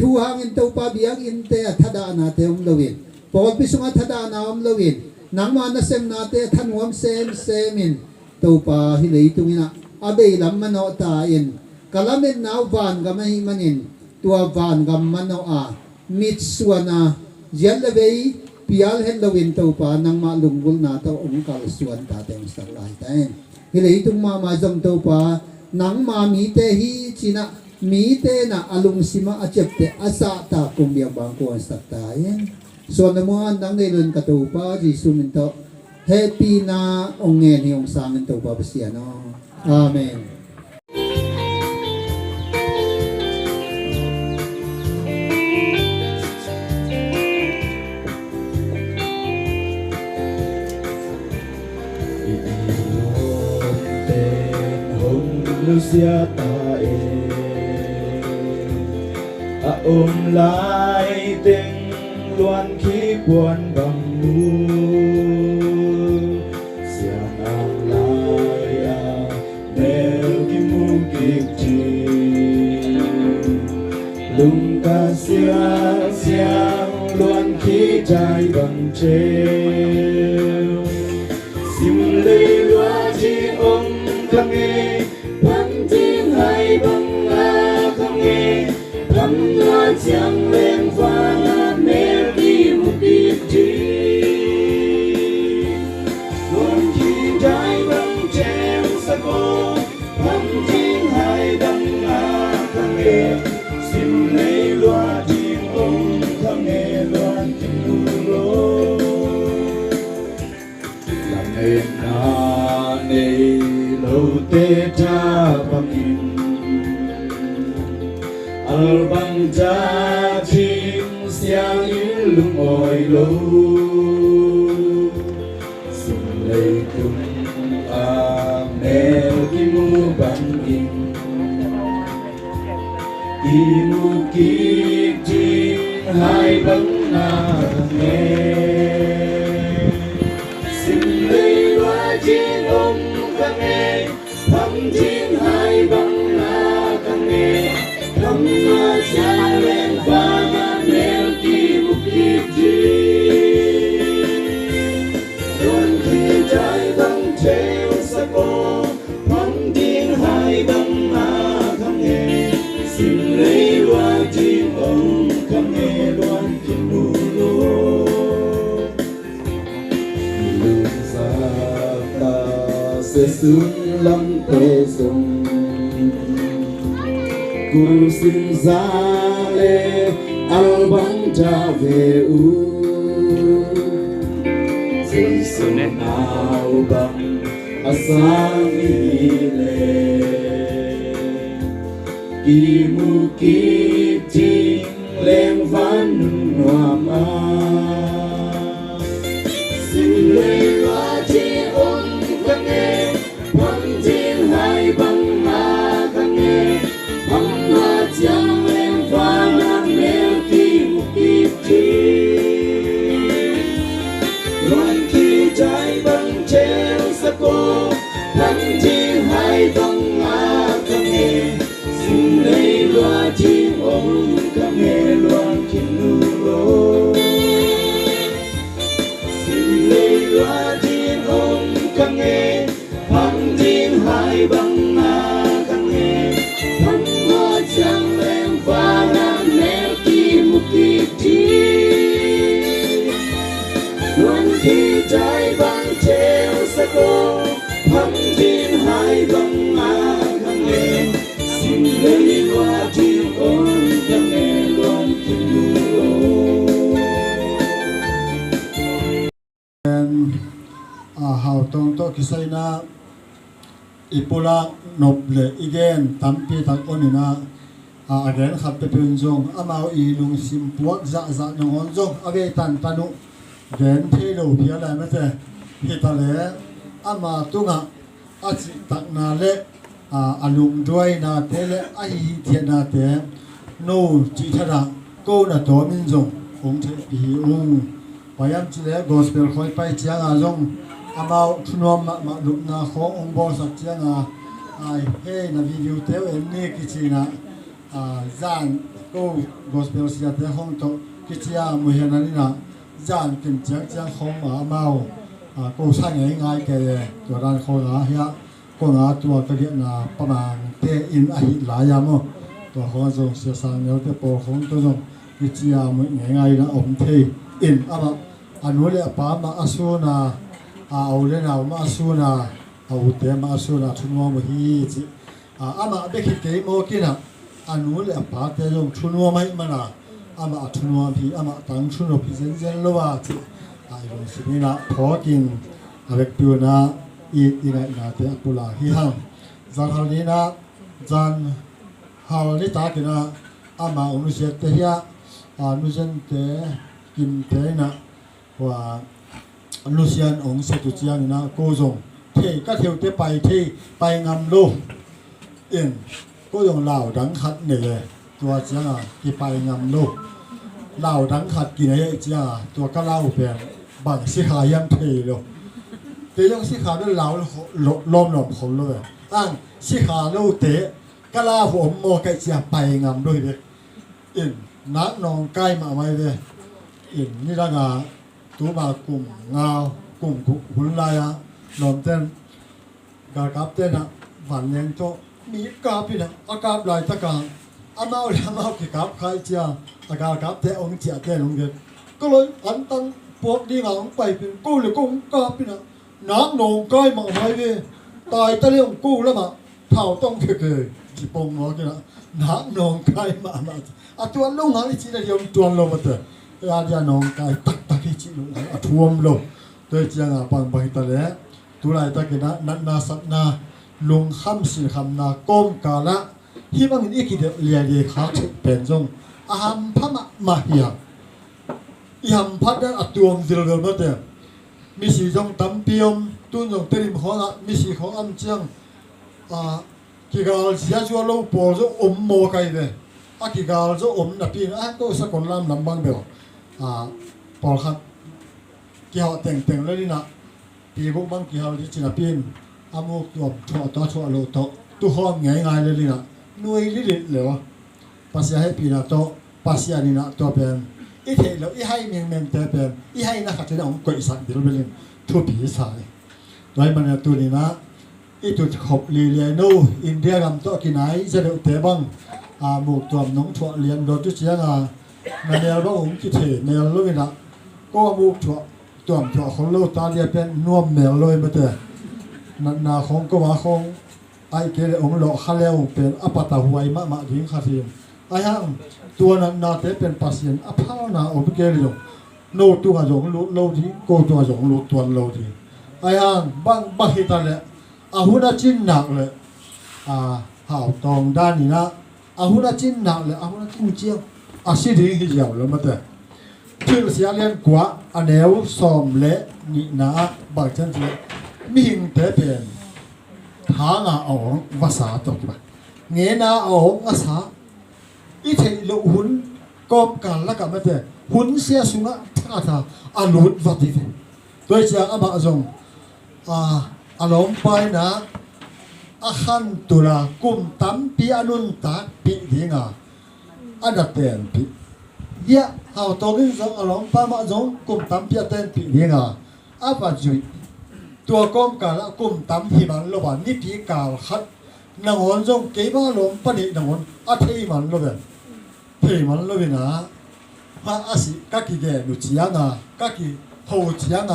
thu hangin to pa biang in te thada na te om lowin pol pisunga thada na om lowin nang ma na sem na te thanwam semin to pa hilei tu ina abe lam mano ta in kalamen naw van ga mai manin tua van gam mano a mitsuana jelvei pial hen lawin to pa nang ma lunggul na to ong kal suan ta teng saklai ten hilei tung ma jong to pa nang ma mi te hi china mi te na alung sima achep te asa ta kumya bang ko sakta yen so na mo nang nei lun ka to pa jisu min to happy na ongen hi ong sang to pa sia no amen. Lucia tae a lai tình loan khí buồn bằng mù xiang ang lai à nêu kim mu kịp chi lung ca xiang xiang loan khí trái bằng treo sim lê loa chi ông khang nghe bắn tiếng hay bằng a khang nghe thắm loa chẳng lên pha là mê đi một kiếp chi loan khí trái bằng treo sa cô thắm tiếng hay bằng a khang nghe sim lê loa chi ông khang nghe loan tình lô làm nên na nê lâu tê cha bằng in al bang cha chim xiang in lung ngồi lâu xin lấy tung a mẹ kim mu bằng in imu ki chim hai bang na nghe xin lấy loa chim ông khang nghe thắm chim hai bang na khang nghe thắm loa cha lên pha mà nêu kim một kiếp chi loan khí trái băng treo sa cô thắm chim hai bang na khang nghe xin lấy loa chim ông khang nghe loan kim nu lô lưng xa ta sẽ sướng lắm tê dùng cùng xin ra lê al băng cha về u dây sông nào bằng sang đi lê kỳ mu kỳ chinh lên văn hòa ma xin lê loa chi ông khang nghe thắm chim hai băng ma khang nghe thắm loa chẳng lên pha nam nêu kim một kiếp chi loan khí trái băng treo sa cô thắm chim hai băng ma khang nghe xin lấy loa chim ông khang nghe loan kim nu lô xin lấy loa chim ông khang nghe thắm chim hai băng ma khang nghe thắm loa chẳng lên pha nam nêu kim một kiếp chi loan khí trái băng treo sa cô thắm chim hai băng ma khang nghe xin lấy loa chim ông khang nghe loan kim nu lô hào tông to kisay na ipula noble igen tampi tak onina again khat pe pinjong amao I lung sim puak za za nong onjong ave tan tanu gen thelo pia la mate hitale ama tunga achi tak na le alung doi na tele ai thian na te no chi thara ko na to min jong ong the pi ung payam chile gospel khoi pai chiang a jong amao thunom ma lup na kho ong bo sak chiang a ai he na video te en ne ki china zan ko gospel sia te hong to ki chia mu he na ni na zan kin chiang chiang khom ma amao ko sa ngai ngai ke to ran kho na ya ko nga tua ka ge na pa mang te in a hi la ya mo to ho zo sia sang yo te po hong to zo ki chia mu ngai ngai na om the in ama anule pa ma asuna aule na ma asuna au te ma asuna thunwa mo hi chi ama be ki ke mo kina anule pa te jong thunwa mai mana ama thunwa phi ama tang thunwa phi zen zen lo wa chi ai lo si na thokin avek tu na I ina ina te pula hi hang zan halina zan halni ta kina ama unu se te ya nu zen te kim te na wa nu sian ong se tu chiang na ko zong the ka theu te pai the pai ngam lo in ko yong lao dang khat ne le tua chiang a ki pai ngam lo เหล้าดังขัดกินไอ้จ้าตัวก็เหล้าเป็นบางสิขายังเทเลยเตะยังสิขาด้วยเหล้าล้มหลอมคนเลยอ้างสิขาเล่าเตะก็เหล้าผมโมกไก่จ้าไปงามด้วยเด็กอินนักนองใกล้มาไม่เลยอินนี่ละงาตัวมากลุ่มเงากลุ่มหุ่นลายนอนเต้นกากับเต้นฝันยังโตมีกาปีนะอากาศลายตะการอามาเลยอามาเกี่ยวกับใครเจ้าอากาศกับเต้องเจียเต้ลงเกินก็เลยอันตั้งพวกดีงามไปเป็นกู้เลยกู้กาปีนะนักนองใกล้มาไม่เลยตายตะเรื่องกู้แล้วมาเท่าต้องเกยจีปงงอกันนะนักนองใกล้มาตัวลุงหางอีกทีเดียวตัวลงมาเถอะยาญานองใกล้ตักอีกทีลุงหางท่วมลงโดยเจ้าปังไปตะเล่ตัวไรตะกินะนัดนาสักนาลุงคำสิคำนาก้มกาละที่บางทีกิเดเลียดีขาเป็นจงอาหารพม่ามาเหียยำพัดได้อัดดวงดิลเกินมาเถอะมีสีจงตั้มเปียมตุนจงเตลิมของมีสีของอันเจียงกิกาลเสียชัวร์ลูกปอลจะอมโมไกเลยกิกาลจะอมนับปีนะก็สักคนลำลำบางเดียวปอลครับเกี่ยวแต่งเลยนี่นะปีพวกบางเกี่ยวที่จีนปีนอามุกตัวชัวโลโตตัวห้องง่ายเลยนี่นะหน่วยลิลิเลยวะภาษาให้ปีนะโตภาษานี่นะตัวเป็นอีเทแล้วอีให้เมียงแต่เป็นอีให้นะขัดใจของกวยสัตว์เดี๋ยวเป็นทุบผีสายโดยมันตัวนี้นะอีตัวขบลีเลียโนอินเดียกำโตกินไหนจะเดือดเตะบังหมู่ตัวน้องชัวเลียนโดนจุดเสียงมันเนรว่าองค์กิเทเนรรู้ไหมนะก็หมู่ชัวตัวของโลตาเลียเป็นน่วมเนรเลยมาเถอะนาของก็ว่าของไอเกลองหล่อข้าแล้วเป็นอปตะหวยมาถึงคาทีมไอ้ห้างตัวนั้นนาเตเป็นปัสยันอภานาอเกลยโนตัวจงโลทีโกตัวจงโลตัวโลทีไอ้ห้างบังฮิตาเลยอาหุนาจินหนักเลยห่าวตองด้านนี้นะอาหุนาจินหนักเลยอาหุนาจินเจียงสิดีที่เดียวเลยมาเถอะชื่อเสียเรียนกว่าอันเดียวสอมเละนี่นะบังจันทีมีหิงเตเป็นทางเอาภาษาตกไปเงี้ยนะเอาภาษาอีเทลหุ่นกอบกันแล้วกันมาเถอะหุ่นเสียสุงะท่าทาอนุดวัดที่โดยเฉพาะอาบะจงอารมณ์ไปนะอาคันตุลากุมตั้มปีอนุนตาปีดิ่งอันดับเต็มปีเยอะเอาตัวนี้จงอารมณ์ไปมาจงกุมตั้มปีเต็มปีดิ่งอาบะจุยตัวก้มกาละกุมตั้มที่มันระหว่างนิพิกาลขัดนางวนจงเก็บมาลมปนินางวนอาเทมันระเบิดเทมันระเบิดนะพระอาศิกักิเกนุจียงกักิโหจียง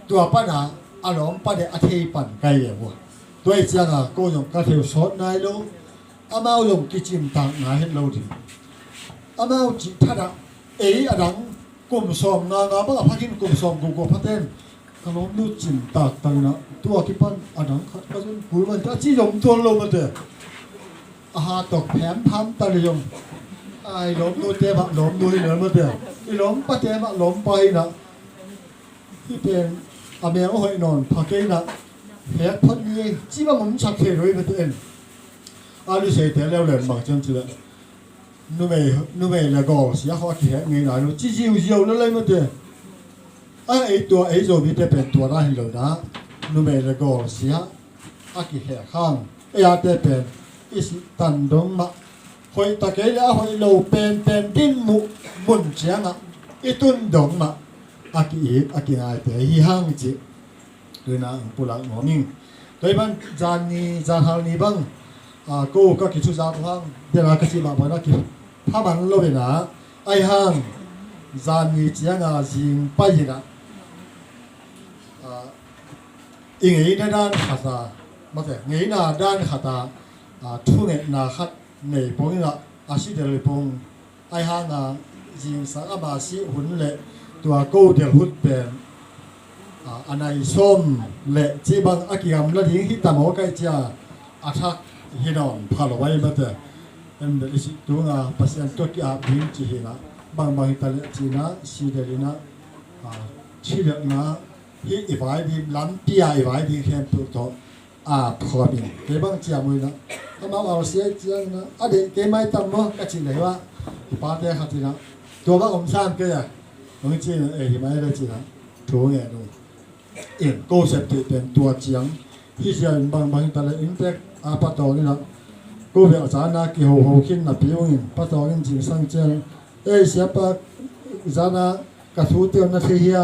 ตัวปัญหาอารมณ์ประเดี๋ยวอาทิตย์ปั่นไกลอย่างวะตัวเจ้าก็ยงกระเทียมสดนายลูอามาวยงกิจิมต่างนายเห็นเราดิอามาจิท่าดอดังกลุ่มสมงานบ้าพักินกลุ่มสมกูพัดเต้นขนมนูจิมตากตังนะตัวกิปันอดังขัดกระสุนกูมันจะจียงตัวเรามาเถอะอาหารตกแผนพันตะลียงไอ้ล้มนูเตะล้มนูเหนือมาเถอะไอ้ล้มปะเตะล้มไปนะที่เป็นอาเมียก็ให้นอนพักเองนะแหกพันนี้จีบมันชักเทเลยไปตัวเองอาลูเสียแต่แล้วเลยบางจังจีละนู่นไม่แล้วก็เสียข้อแข็งเงี้ยนะนู่นจีแล้วเลยมาเถอะไอ้ตัวไอ้โจมีแต่เป็นตัวได้เลยนะนู่นไม่แล้วก็เสียอากิแหกข้างไอ้อาแต่เป็นอิสิตันดงมาหอยตะเกียบหอยโลเป็นดินมุนเสียงอีตุนดงมาอากิไอแต่ฮีฮังจิด้วยนะปุระหมอมิงโดยมันจานฮานีบังกูก็คิดชุดจานฮังเดี๋ยวเราก็จะมาบอกนะคิดถ้ามันโลเป็นนะไอฮังจานนี้เจียงจิงไปนะอิงไอ้ด้านขัดตามาแต่ไงน่ะด้านขัดตาทุ่งเงินน่ะขัดในปงน่ะอาชีพเดลิปงไอฮังจิงสักบาสิหุ่นเละตัวกูเดียวหุ่นเป็นอันไหนส้มเละจีบังอากิยามละดิ้งฮิตามอไกจ้าอาทักฮินอนพาลไว้มาเถอะเอ็มเดลิสิตัวงาปัสยันตัวกี้อาบิงจีฮินะบางฮิตาเลจีนะชีเดลินะชีเดลนะฮิอีไว้ดีล้ำปีอีไว้ดีแค่ตัวโตพอบิงเก็บังจีอามุยนะถ้ามาเอาเสียจีนะเด็กเก็บไม่ตั้มมั้งก็จีเลยวะปาเตะขัดจีนะต ตัวว่าsam cái à ông chỉ là thì mấy đây chỉ là thua nghe luôn yên cô sẽ tựเป็นตัวเจียงที่เสียบางแต่ละ impact ปัตตอนี่นะกูเบียร์จานากี่หัวขึ้นนะพี่วิ่งปัตตอนี่จริงสังเจนเสียปะจานากระทู้เตียวนะเทีย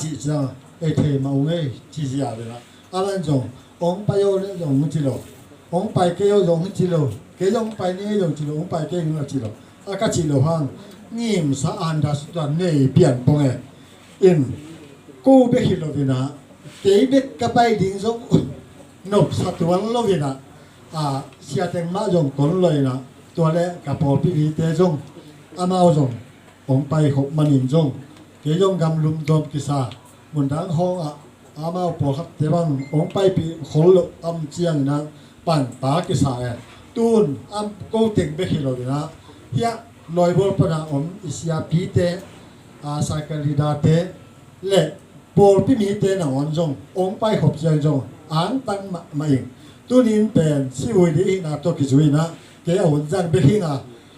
จีจ้าเทมาอุ้งจีเสียเลยละอะไรจงองไปโยนี่จงจิโร่องไปเกี่ยวจงจิโร่เกี่ยวองไปนี่จงจิโร่องไปเกี่ยวจิโร่ก็จิโร่ฮังนี่มสะอันดัสตัวนี่เปลี่ยนปงอินกูไปฮิโลวินะเกี่ยวกับกระไปดิ้งจงนบสัตวันโลวินะเสียแต่มาจงคนเลยนะตัวเล็กกับพอพี่พีเตจงอามาจงองไปหกมันอินจงเกี่ยวกับกำลุมดอมกิซามุนดังห้องอามาปอครับแต่บางองไปปีคนลุอัมเจียงนะปั่นตากิซาตูนอัมกูติงไปฮิโลวินะเฮียลอยบอลปนาอมอิสยาพีเตสายการลีดาเตเล่บอลพี่มีเตนะวันจงองไปหกเจียงจงอ่านตั้งมาเองตัวนี้เป็นสิวดีนะตัวกิจวินะเกี่ยวกับจังเบหิง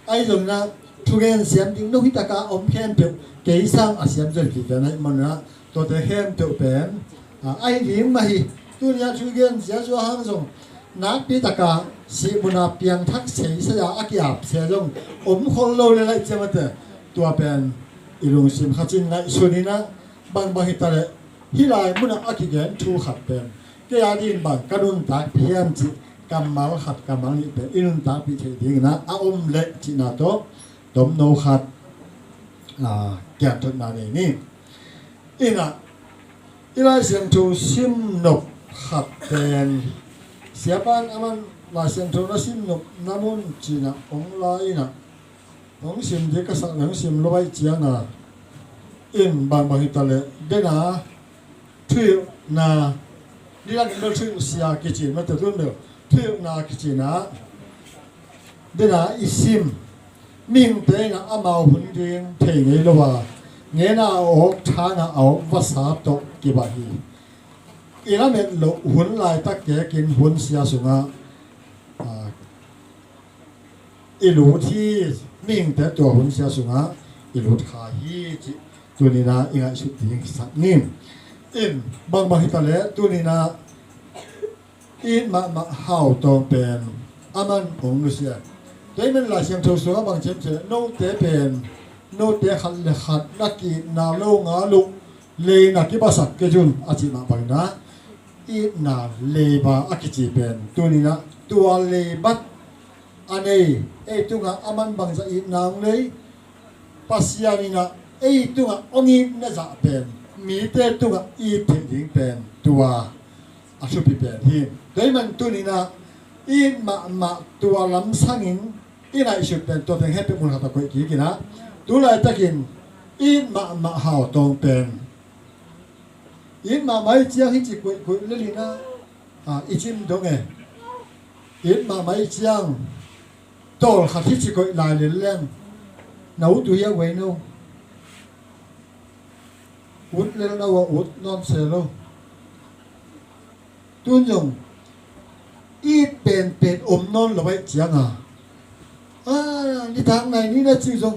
ไอ้ตรงนั้นทุกอย่างเสียมดิ้งนุ้ยตะกาอมแขนเปียเกี่ยสร้างอาเสียมจนกิจนะมันนะตัวเตะแขนเปียเป็นไอ้หิมมาฮีตัวนี้ทุกอย่างเสียชัวหังจงนักปีตะกาสิบุนาเปียงทักเสียเสียอากิอาบเสียจงอมคนโลเลยเจ้ามันเตตัวเป็นอิลุงซิมขัดจินนะส่วนนี้นะบางฮิตาเลฮิไลมุนาอากิเกนทูขัดเป็นเกี่ยดินบางกระดุนตากเพียมจิกำมัลขัดกำมัลนี่เป็นอินุนตากพิเศษดีนะอาอมเล็กจินาโตดมโนขัดแก่ทุนนานี่อินะอิไลเสียงทูซิมนกขัดเป็นเสียบ้านอามันลายเสียงทูนซิมนกน้ำมันจีนะองลายนะองซิมเด็กก็สักหนึ่งซิมลอยเจียนะอินบางฮิตาเลเดนะที่นานี่เราเลือกชื่อเสียกิจมาแต่ต้นเดียวที่นากิจนะเดนะอิซิมมิ่งเตนะอามาหุ่นเรียงเทงไงล่ะวะเงี้ยนะออกชานะเอาภาษาตกกี่บาทีอีนั่นเป็นหุ่นลายตะแกกินหุ่นเสียสุงะอีหลูที่มิ่งแต่ตัวหุ่นเสียสุงะอีหลูขาฮีจิตัวนี้นะอีกสุดที่สักนิ่มอินบางฮิตาเลตัวนี้นะอินมาเฮาตองเป็นอามันองนุเสียแต่มันหลายเสียงทูสัวบางเช่นโนเตเป็นโนเตขัดเลขัดนักกีนาโลงาลุเลนักกีบาสักเกจุนอาจิมาบางนะอินนาเลบาอากิจิเป็นตัวนี้นะตัวเลบัดอันนี้ตัวงาอามันบางจะอินนางเลยปัสยานีนะตัวงาองอินนะจะเป็นมีแต่ตัวอีถึงถึงเป็นตัวอาชุบิเป็นที่โดยมันตัวนี้นะอีมาตัวลำสังอินอีน่าชุบเป็นตัวเป็นให้เป็นมูลค่าตะกุยกี่นะตัวอะไรตะกินอีมาหาวตรงเป็นอีมาไม่เจียงให้จิกุยเรื่องนะอีจิมตรงอีมาไม่เจียงโตขัดที่จิกุยลายเรื่องหนูตัวยังไว้นู่อุดเล่นเราอุดนอนเสร็จแล้วตุนยงอีเป็นอมนอนเราไปเจียงนี่ทางไหนนี่นะจริงจง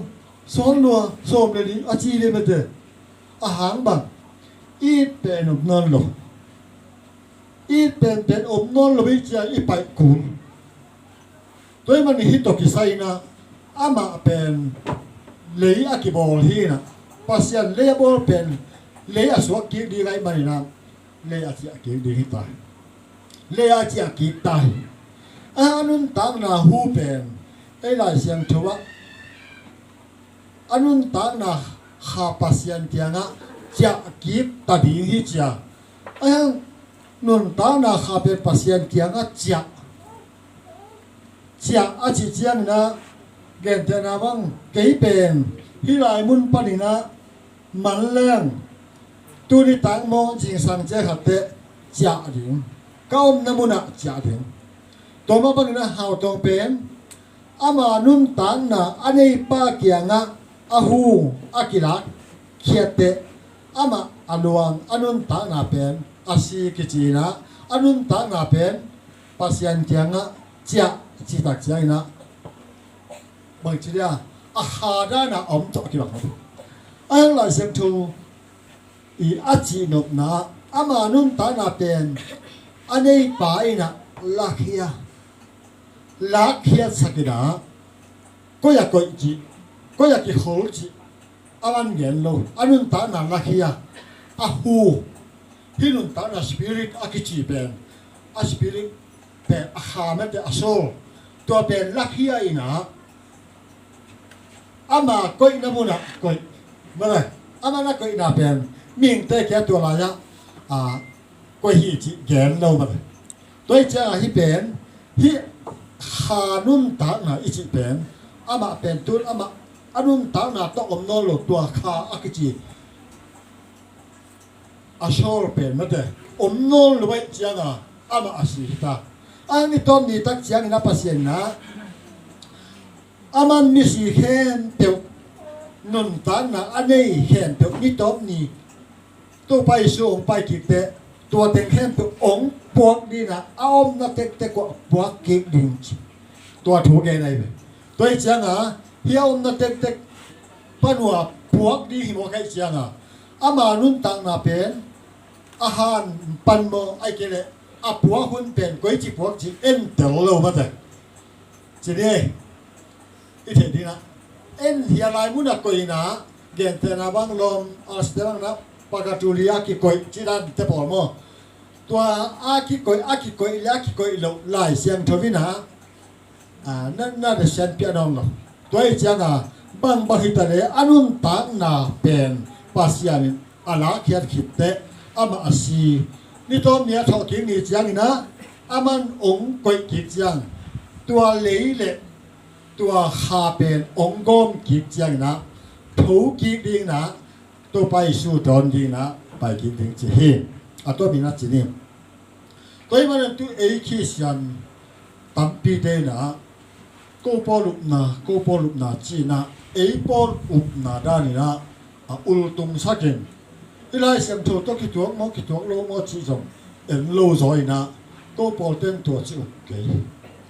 สอนนัวสอบเลยดิอาจีเลยมาเถอะอาหารบังอีเป็นอมนอนเราอีเป็นอมนอนเราไปเจียงอีไปกุนตัวมันฮิตตกิไซนะอามาเป็นเลยอากิบอลที่นะปัสยันเลยบอลเป็นเลยอาสวะกิดีไรมันนะเลยอาเจียกิดีตายเลยอาเจียกิตายนุนตางนาหูเป็นลายเสียงชัวนุนตางนาข้าปัสยันเตียงเจียกิตาดีฮิเจียนุนตางนาข้าเป็นปัสยันเตียงเจียอาจิเจียงนะเกณฑ์เทนาบังเกี่ยเป็นฮิลายมุนปนินะมันเลี้ยงตัวนี้ต่างมองจริงสังเจหัดเตะจ่าถึงก้าวน้ำมุนะจ่าถึงตัวมาบังนะหาวตองเป็นอามานุนต่างนะอันนี้ป้าเกียงะอาหูอากิลักเขียเตะอามาอลวงอนุนต่างนะเป็นอาชีกิจีนะอนุนต่างนะเป็นปัสยันเกียงะจ่าจิตักใจนะบางทีเนี่ย อาหาด้านะอมจอกกี่บังอันหลายเสียงทูอีอาจีนกนะอามานุนตานาเป็นอันนี้ป่าอินะลักเฮียสักนะก็อยากกอจีก็อยากกิโหจีอามันเย็นโลอันนุนตานาลักเฮียอาหูที่นุนตานาสปิริตอากิจีเป็นอาสปิริตเป็นอาหารเป็นอาโซตัวเป็นลักเฮียอินะอามาก็อินะมุนะก็เมื่อไรอามานะก็อินะเป็นมิ่งแต่แค่ตัวอะไรอะก็ฮีจีแกนโลมาเลยตัวจ้าฮีเป็นฮีฮานุนตานาอิจิเป็นอามาเป็นตุนอามาอานุนตานาต้องอมโนโลตัวขาอากิจีอาโชลเป็นนั่นเองอมโนโลไว้จ้านะอามาอาศิตาอันนี้ตอนนี้ตักจ้านี่นะพัศยันนะอามันมีสิเห็นเปียวนุนตานาอันนี้เห็นเปียวนี่ตอนนี้ตัวไปสูงไปกิเตตัวเต็งเห็นเปียวองปวกดีนะเอาอมนักเตะกว่าปวกกิกดิ่งตัวถูกยังไงตัวจ้านะเฮียอมนักเตะปันว่าปวกดีหิมะใครจ้านะอามานุนตังนาเป็นอาหารปันโมไอเกเลอาปวกหุ่นเป็นก๋วยจีปวกจีเอ็นเต๋อโลมาแต่จีนี่อีเทดีนะเอ็นเฮียลายมุนักก๋วยนะเกณฑ์เทนาบังลมอาสเตบังนะปากาจูริอากิก๋วยจีดันเตปอลโมตัวอากิก๋วยอากิก๋วยอากิก๋วยโลลายเสียงทวินะนั่นน่าจะเซนเปียนองเนาะตัวไอ้เจ้าน่ะบางบางทีแต่เลยอนุนตังน่ะเป็นภาษาเนี่ยอะไรเขียนคิดเตะอามาอาศีนี่ตอนเนี้ยทอกินนี่เจ้านี่นะอามันองก๋วยกิจจังตัวเลี้ยเละตัวหาเป็นองกอมกิจจังนะถูกกิจดีนะตัวไปสู่ตอนดีนะไปกินถึงจีเฮตัวมีนัดจีนี่ตัวมันตัวเอคิสันตั้มปีเดนะกูปอลุกนาจีนะเอปอลุกนาดานี่นะอุลตุงสักินอีไลเสียงตัวตัวคิดตัวมองคิดตัวโลมอจีจงเอ็นโลซอยนะกูปอเต้นตัวจิอุกเกย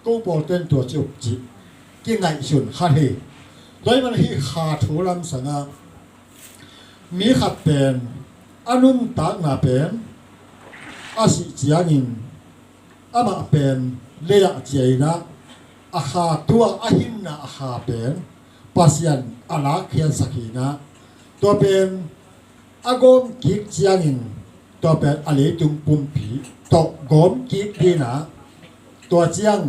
กูปอเต้นตัวจิอุกจีกินไงสุนฮันเฮตัวมันฮีขาทูลำสังะมีขัดเป็นอนุนตักนาเป็นอาศิจียนินอามาเป็นเลียเจียนะอาหาตัวอาหินนะอาหาเป็นปัสยันอาลาเขียนสักีนะตัวเป็นอากอมกิกเจียนินตัวเป็นอเลตุงปุ่มผีตกกอมกิกดีนะตัวเจียง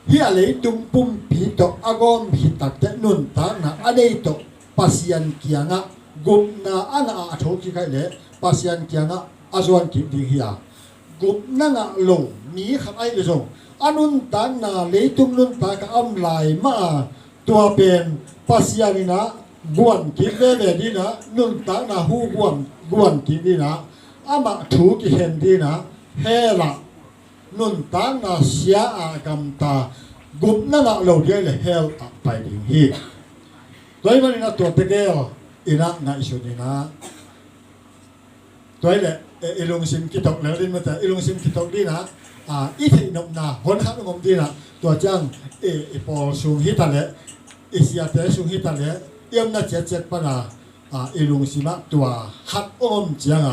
เฮียอเลตุงปุ่มผีตกอากอมหิตักเตนุนตานะอเลตกปัสยันเกียงะกุมนาอาณาอาโชกิไกเลปัสยันเกียงะอาจวนกิดีเฮียกุมนั่งลงมีขับไอ้เลยส่งอนุนตังนาเลยตุงนุนตากอัมลายมาตัวเป็นปัสยานินะกวนกินเล่ดีนะนุนตังนาหูกวนกินดีนะอามาถูกเห็นดีนะเฮละนุนตังนาเสียอากรรมตากุมนั่งเราเดียวเลยเฮลไปดิ่งฮีโดยมันนะตัวเตเกลอินะนาอิชุนีนะตัวเลยอิลุงซิมกิตกแล้วดินมาแต่อิลุงซิมกิตกดีนะอีที่นกนาหนข้างนกดีนะตัวจังปอสูงฮิตาเลอิสยาเตสูงฮิตาเลเยี่ยมน่าเจ็ดปนาอิลุงซิมะตัวฮัดอมจัง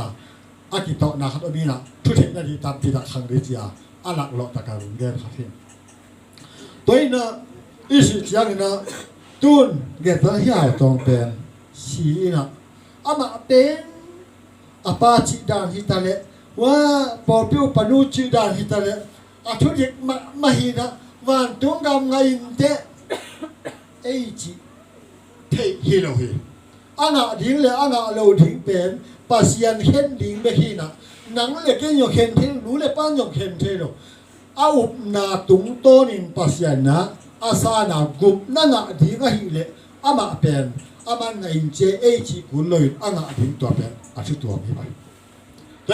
อากิโตนาฮัดอมีนะทุเทนาดีตามที่ตะขังดิจีอาลักหลอกตะการุนเกนครับพี่ตัวนี้นะอิสจังนะตุนเกตเฮียตรงเป็นสีนะอามาเป็นปาจิดานฮิตาเลว่าปอปิวปนุจิดานฮิตาเลทุเด็กมาหินะวันตรงกำไงเตะไอจิเทฮิโลฮีอันน่ะดิ้งเลยอันน่ะเราดิ้งเป็นปัสยันเห็นดิ้งไม่หินะหนังเลยก็ยังเห็นเทรู้เลยป้านยังเห็นเทโลเอาอุปนาตุงโตนินปัสยันนะอาสานากุบนั่นน่ะดิ้งก็หิเลยอามาเป็นอามันไงเจไอจิกุลเลยอันน่ะดิ้งตัวเป็นอาชุตัวไม่ไปโด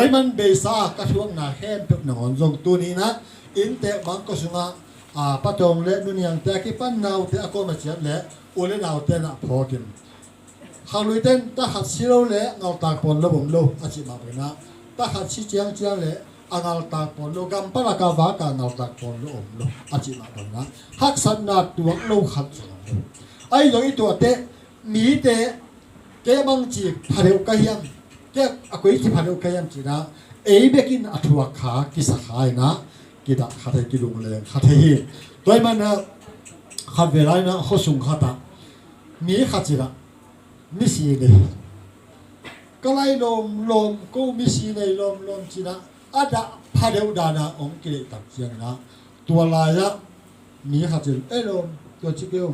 ยมันเบซ่ากระช่วงนาแค่เพียงหนอนทรงตัวนี้นะอินเตะบางก็สุงปะตงเละนุนยังแต่กี่ปั้นนาวเตะก็มาเสียเละอุเลนาวเตะน่ะพอกินข้าวลุยเต้นตาหัดชิโร่เละเงาตากปนระบบโลอาชิมาไปนะตาหัดชิเจียงเละเงาตากปนโลกัมปะละกาวากาเงาตากปนโลอาชิมาไปนะหักสันนาตัวโลขัดสัน ai rồi tua te mi te ke mang chi phareu ka hiam ke akoi chi phareu ka hiam chi na ei bekin athua kha ki sa khai na ki da kha the ki lung le kha the hi toy man na khat ve lai na ho sung kha ta mi kha chi da mi si ne ka lai lom ko mi si nei lom chi na ada phareu da na ong ki le tak chiang na tua la ya mi kha chi lom to chi kêu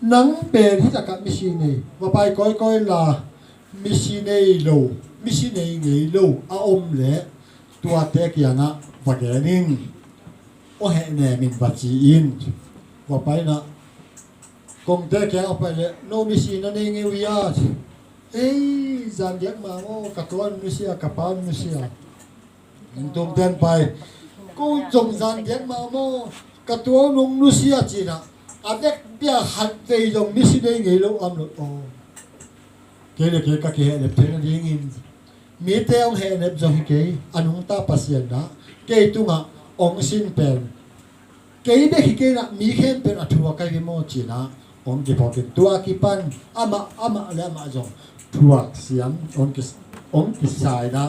nắng bền hết cả machine và bài coi là machine lâu machine nghề lâu ôm lẽ tua té kia ngã và cái nín ô hệ nè mình vật chỉ in và bài nè công té kia ở bài lẽ no machine nó nghề nghề ấy dàn điếc mà ô cả tuần machine cả pan machine mình tung tên bài cô trồng dàn điếc mà ô cả tuần nông machine chỉ là adek bia hat ve jong mi si dei ngei lo am lo o ke le ke ka ke le te na ding in mi te ong he ne jong ke anung ta pasien na ke tu nga ong sin pen ke de hi ke na mi khen pen athua ka ge mo chi na ong ge bo ke tua ki pan ama le ma jong thua siam ong ki sai na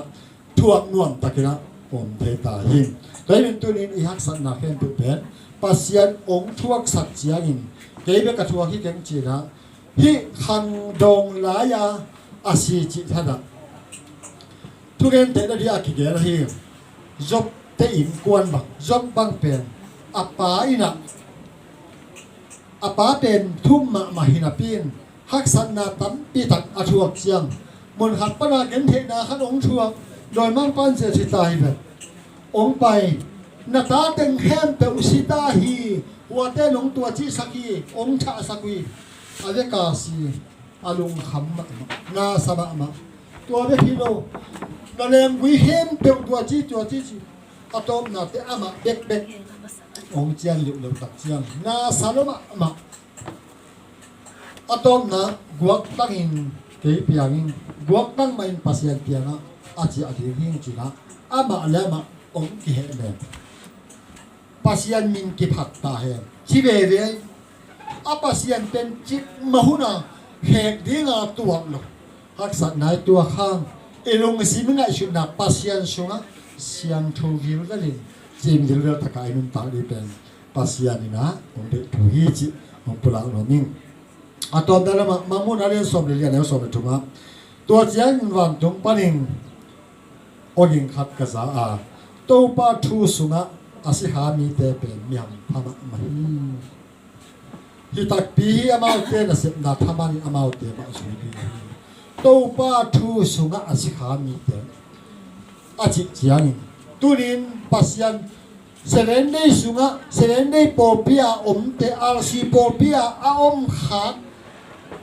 thua nuam ta ke na om the ta hin kai min tu nin i hak san na khen tu pen pasian ong thuak sak chiangin kebe ka thuak hi keng chi na hi khang dong la ya asi chi thada tugen te na dia ki ge hi job te in kwan ba job bang pen apa pen thum ma hina pin hak san na tam pi tak a thuak chiang mun hat pa na gen the na khan ong thuak doi mang pan se chi tai be ong pai na ta teng hem pe usita hi wa te long tua chi saki ong tha sakui ave ka si alung kham na sama ma tua be hi lo na lem wi hem pe tua chi atom na te ama bek ong chian lu tak chiang na saloma ma atom na guak tangin ke piangin guak tang main pasien pianga achi adi hing china ama lema ong ki he le pasian min ki phat ta he chi ve ve a pasian pen chi mahuna hek dinga tuak lo hak sat nai tua khang elong si minga shu na pasian sunga siang thu vil da lin jim dil ta kai nun ta di pen pasian ina ong de thu hi chi ong pula no ming atom da ma mamun ale som le ne som tu ma tua chiang wan tung paning ogin khat ka za a to pa thu sunga asi ha mi te pen miam phama ma hi tak pi amau te na sep na thamani amau te ma su bi to pa thu sunga asi ha mi te achi chiang tunin pasian seren nei sunga seren nei popia om te al si popia a om kha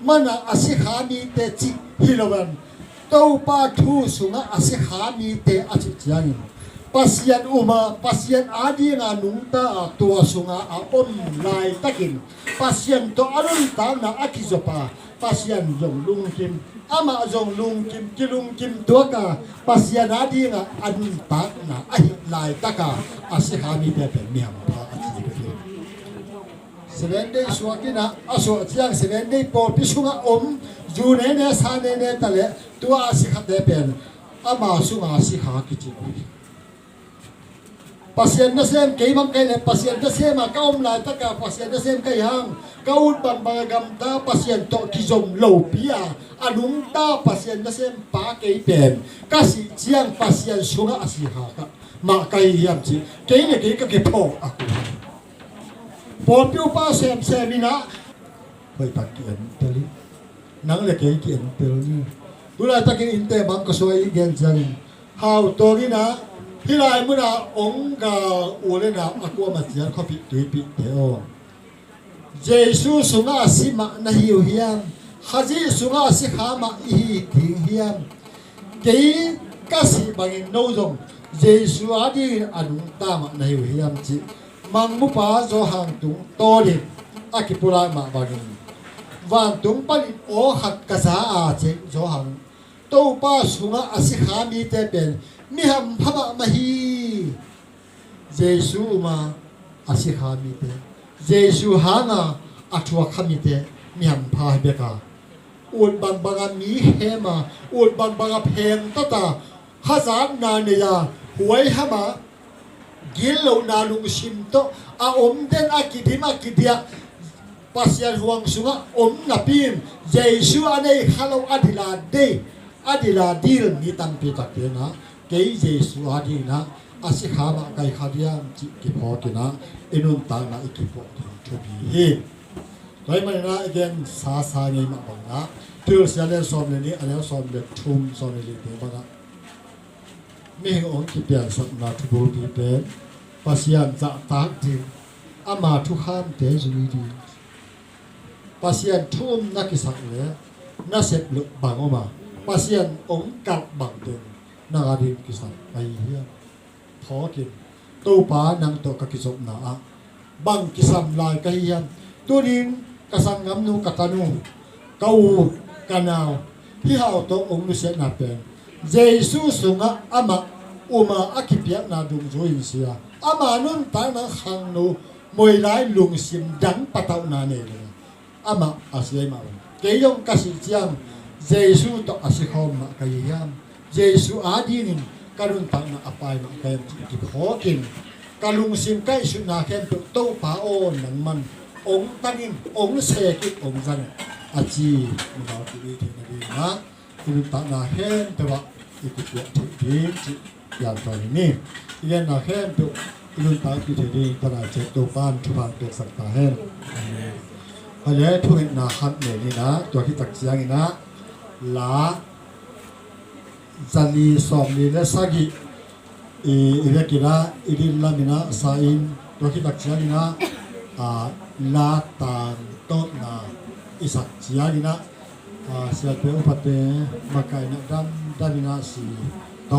mana asi ha mi te chi hilowan to pa thu sunga asi ha mi te achi chiang pasian pasian adi nga nungta tua sunga a om lai takin pasian to arun ta na akizopa pasian jong lung kim ama jong lung kim kilung kim tua ka pasian adi nga adun ta na ahi lai taka asi hami te pe miam pa achi pe sevende suakina aso chiang sevende po pisunga om june ne sa ne tale tua asi khate pen ama sunga asi ha kichi pasien na sem kay mang kay le pasien na sem ka lai ta ka pasien na sem kay hang kaun ban bagam ta pasien to kizom lo pia anung ta pasien na sem pa kay pen kasi chiang pasien sunga asi ha ka ma kay yam chi kay ne kay ka ke pho ako po piu pa sem semina hoy ta kien tali nang le kay kien tali tula ta kin inte bang ko soi gen jang how to na hilai muna ong ga ule na akwa ma chian khopi tui pi theo jesu sunga sima na hiu hiam haji sunga si khama hi thing hiam kei kasi bangin no jong jesu adi anung ta ma na hiu hiam chi mangmu pa zo hang tung to di akipula ma bangin wang tung pali o hat kasa a che zo hang to pa sunga asi khami te pen mi ham phama mahi jesu ma asi khami te jesu hanga อัฐวขมิเตมีหันพายเบกาอุดบังบังมีเฮมาอุดบังบังเพงตตาฮาซานนาเนียหวยฮามากิโลนาลุงชิมโตอาอมเดนอากิดิมอากิเดียปัสยันห่วงสุงะอมนับพิมเยซูอันนี้ฮัลโหลอดิลาเดอดิลาดีลมีตังปีตักเดนะเกยเยซูอดีนะอาศิขามาไกขาเดียมจิกิพอกินะอินุนตังนะอิกิพอถึงทุบีเฮไรมันนะเกนสาสาเงมาบังนะทิวเสียเลนซอมเลนี้อันนี้ซอมเลทุ่มซอมเลเดบังนะมีองค์ที่เปลี่ยนสัตนาทุบูดีเป็นปัสยันจะตักดีอามาทุกข้ามเตจุลีดีปัสยันทุ่มนักกิสักเลยน่าเสพลุบังออกมาปัสยันองค์กัดบังเดินนาดินกิสักไอเหี้ยพอกินตัวป้านังตัวกกิศนาบังกิสัมลายกะเฮียนตัวดินกสังงามนูกัตานูเกากันาวที่หาตัวองค์นุเสนาเป็นเยซูสุงะอามาอุมาอาคิเปียนาดุงโจอินเสียอามานุนตานังขังนูมวยไล่ลุงซิมดังปะตาวนาเนเลยอามาอาศัยมาเกยองกสิจียมเยซูต่ออาศัยเขามาเกยามเยซูอาดีนินการุนตังนาอภัยมาเกยกิบหอกินการลุงซิมใกล้สุนาเข้มตุโตป้าโอนังมันองตันินองเสกิองจันอาจีมุนาติวิเทนดีนะการุนตังนาเข้มแต่ว่าอีกเดียวที่จีอย่างตอนนี้เรียนนาเข้มตุการุนตังกิเทดีตลาดเจตุปานทุบานเกิดสักตาเห็นอะไรทุกนาขัดเนี่ยนี่นะตัวที่ตักเสียงนี่นะลาจันลีสอมลีและสักิอีเวกิระอีดิลามินะสาอินตัวที่ตักเสียงนี่นะลาตานต้นนาอิสักเสียงนี่นะเสียเปอุปเตมาไกนักดำดามินะสีโต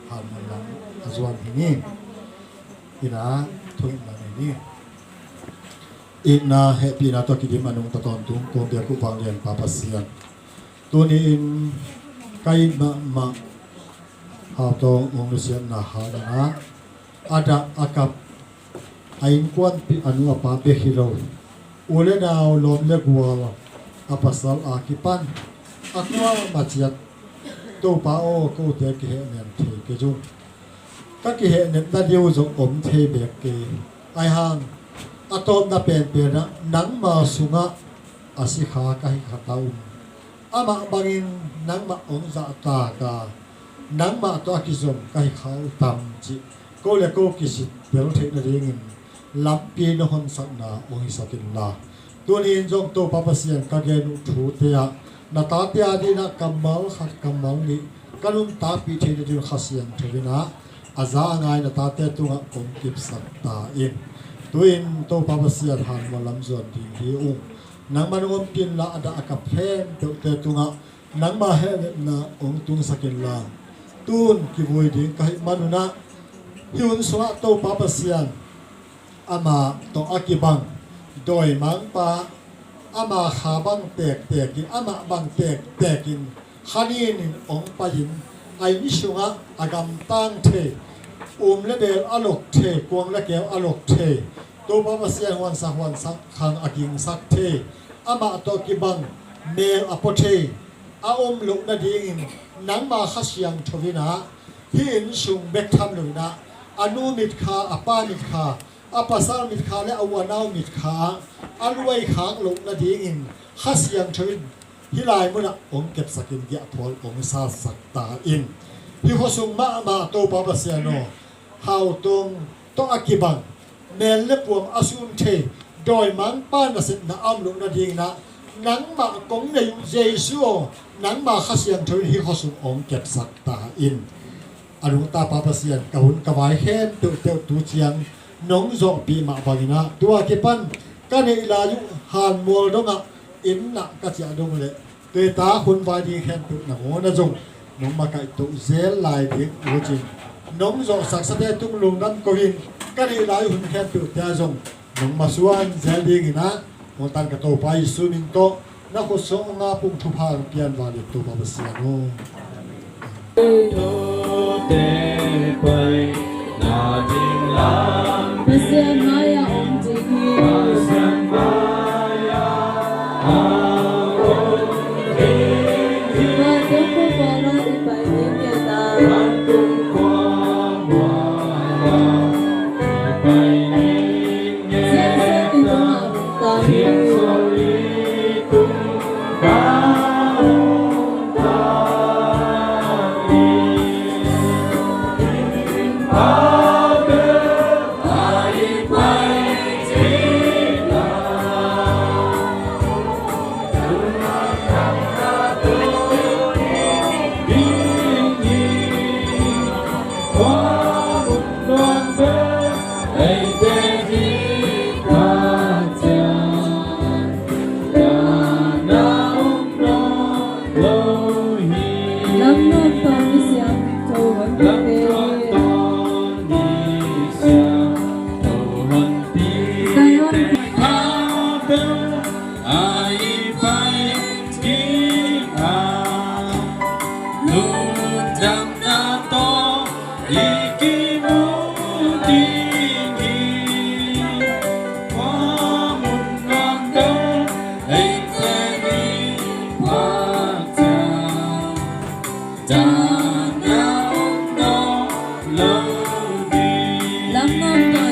หันมันหลังอสวรรค์นี่อีนะทุกนานี่อีน่าเฮปีน่าตัวกิดิมานุงตะตอนตุงคงเดียกุฟังเรียนปาปัสเซียนตัวนี้อินไกมาหาตององค์เสียนนาหานะอาดาอากับไอ้กวนปีอนุอาปาเบฮิโรอุเลนาวลมเลกัวอาปัสสาวอาคิปันอักว่ามาเจียตัวป้าโอกูเดียกิเฮเนียนเทเกจุก็กิเฮเนียนนั่นเดียวจงอมเทเบกเกไอฮังอาตอมนับเป็นนะนังมาสุงะอาศิขากัยขัดเอาอามาบังอินนังมาองซาตากานังมาตัวกิจมกัยเขาตำจิก็เลยก็กิจเดี๋ยวเทนเริงินลับปีนหอนสักนาองหิสักินลาตัวนี้จงตัวปปเสียนกัเกนุทูเตียนาตาเตียดีนะกัมมัลขัดกัมมัลนี้กันุนตาปีเทนดินขัสยันเทวินะอาจารย์ไงนาตาเตียตัวองกิบสักตาอินตัวอินตัวปปเสียนหันมาลำส่วนที่ที่อุ้งนังมันอมกินละอดากับเพนตัวเตตุงะนังมาเฮนะองตุงสักินลาตูนกิบุยดิ้งกัยมานุนะฮิวน์สวะตัวปปเสียนอามาตัวอากิบังโดยมังปาอามาขาบังแตกกินอามาบังแตกกินฮันีนินองปะยินไอนิชุงะอากำตั้งเทเลเบลอลกเทกวงและแก้วอลกเทตัวปปเสียนวันสักขังอากิงสักเทอามาตัวกิบังเมลอปเทอาลุกนาดีอินนังมาขัสยังทวินะที่อินชุงเบกทำเลยนะอนุมิตคาอปามิตคาอาปัสสาวมิตคาและอวานาวมิตคาอรวยขางลุกนาดีอินขัสยังทวินที่ลายมุนะองเก็บสกินยะพอลองซาสักตาอินที่เขาส่งมาตัวปปเสียนโนฮาวตงตัวอากิบังเมลเลปวมอสุนเทโดยมังป้านสินะอัมลุกนาดีนะนังมากงในเยซูนังมาขัสยังทวินที่เขาส่งองเก็บสักตาอินอนุตาปปเสียนกะหุนกะวายเฮมตัวเจียงน้องจงปีมาบากินะตัวเก็บปันกันในลายุหานมัวดงะอินนักกะเจียดงเลยตัวตาคุณวายดีแค่ตัวนะโหนะจงน้องมาไก่ตัวเซลลายเด็กโอจินน้องจงสักเสด็จตุ้งลุงนั้นก็วินกันในลายุหุ่นแค่ตัวเจ้าจงน้องมาสวนเซลดีกินะมองตันกะโตไปสุนินโตนักสงฆ์งาปุ่งทุพาเปลี่ยนวาลิตัวปปเสียนโนPasien maya om jiki, pasien maya to iki mutingi qua một ngàn đông anh sẽ đi qua chàng chàng nhau nó lâu đi lắm ngon rồi.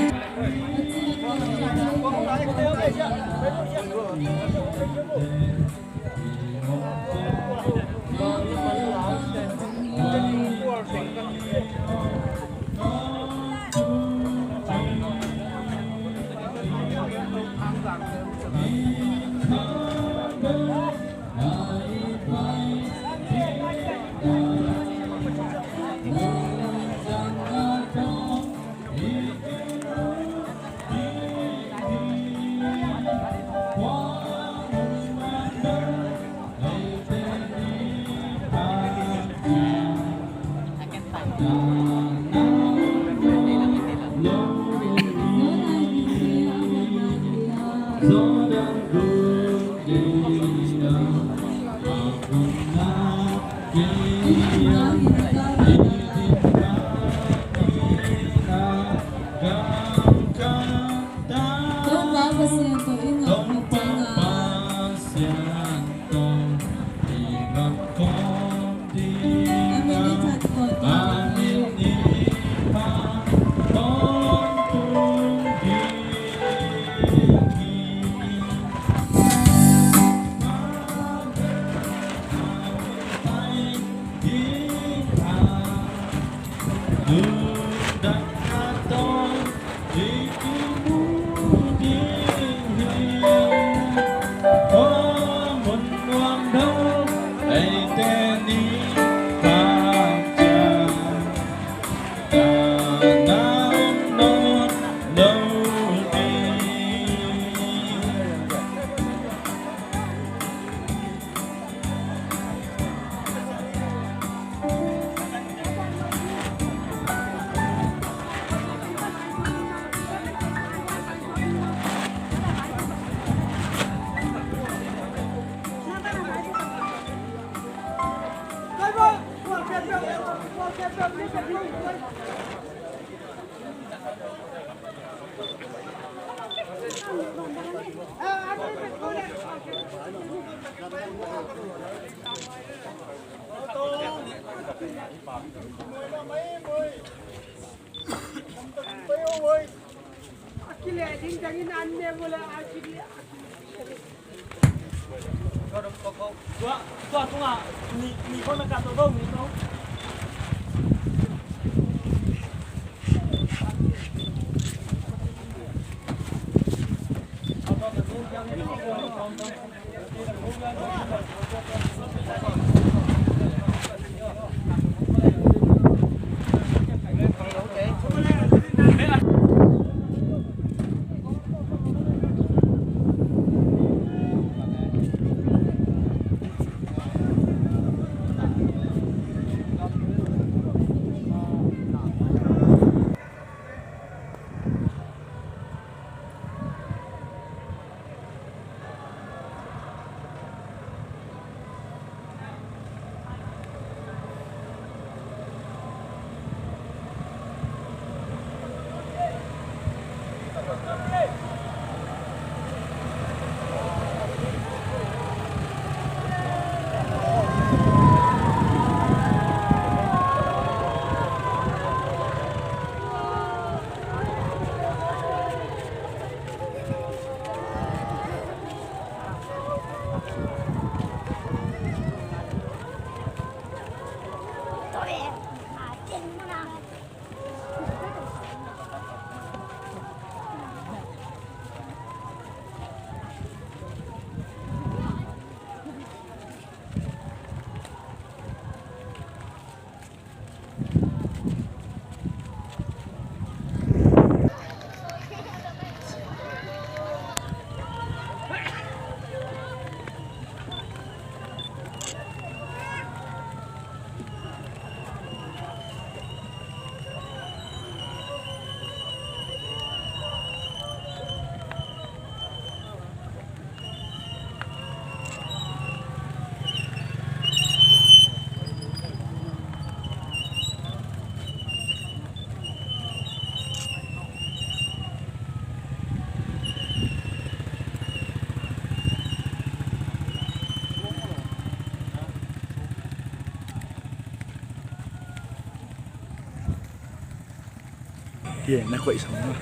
hiền nó quậy sống mà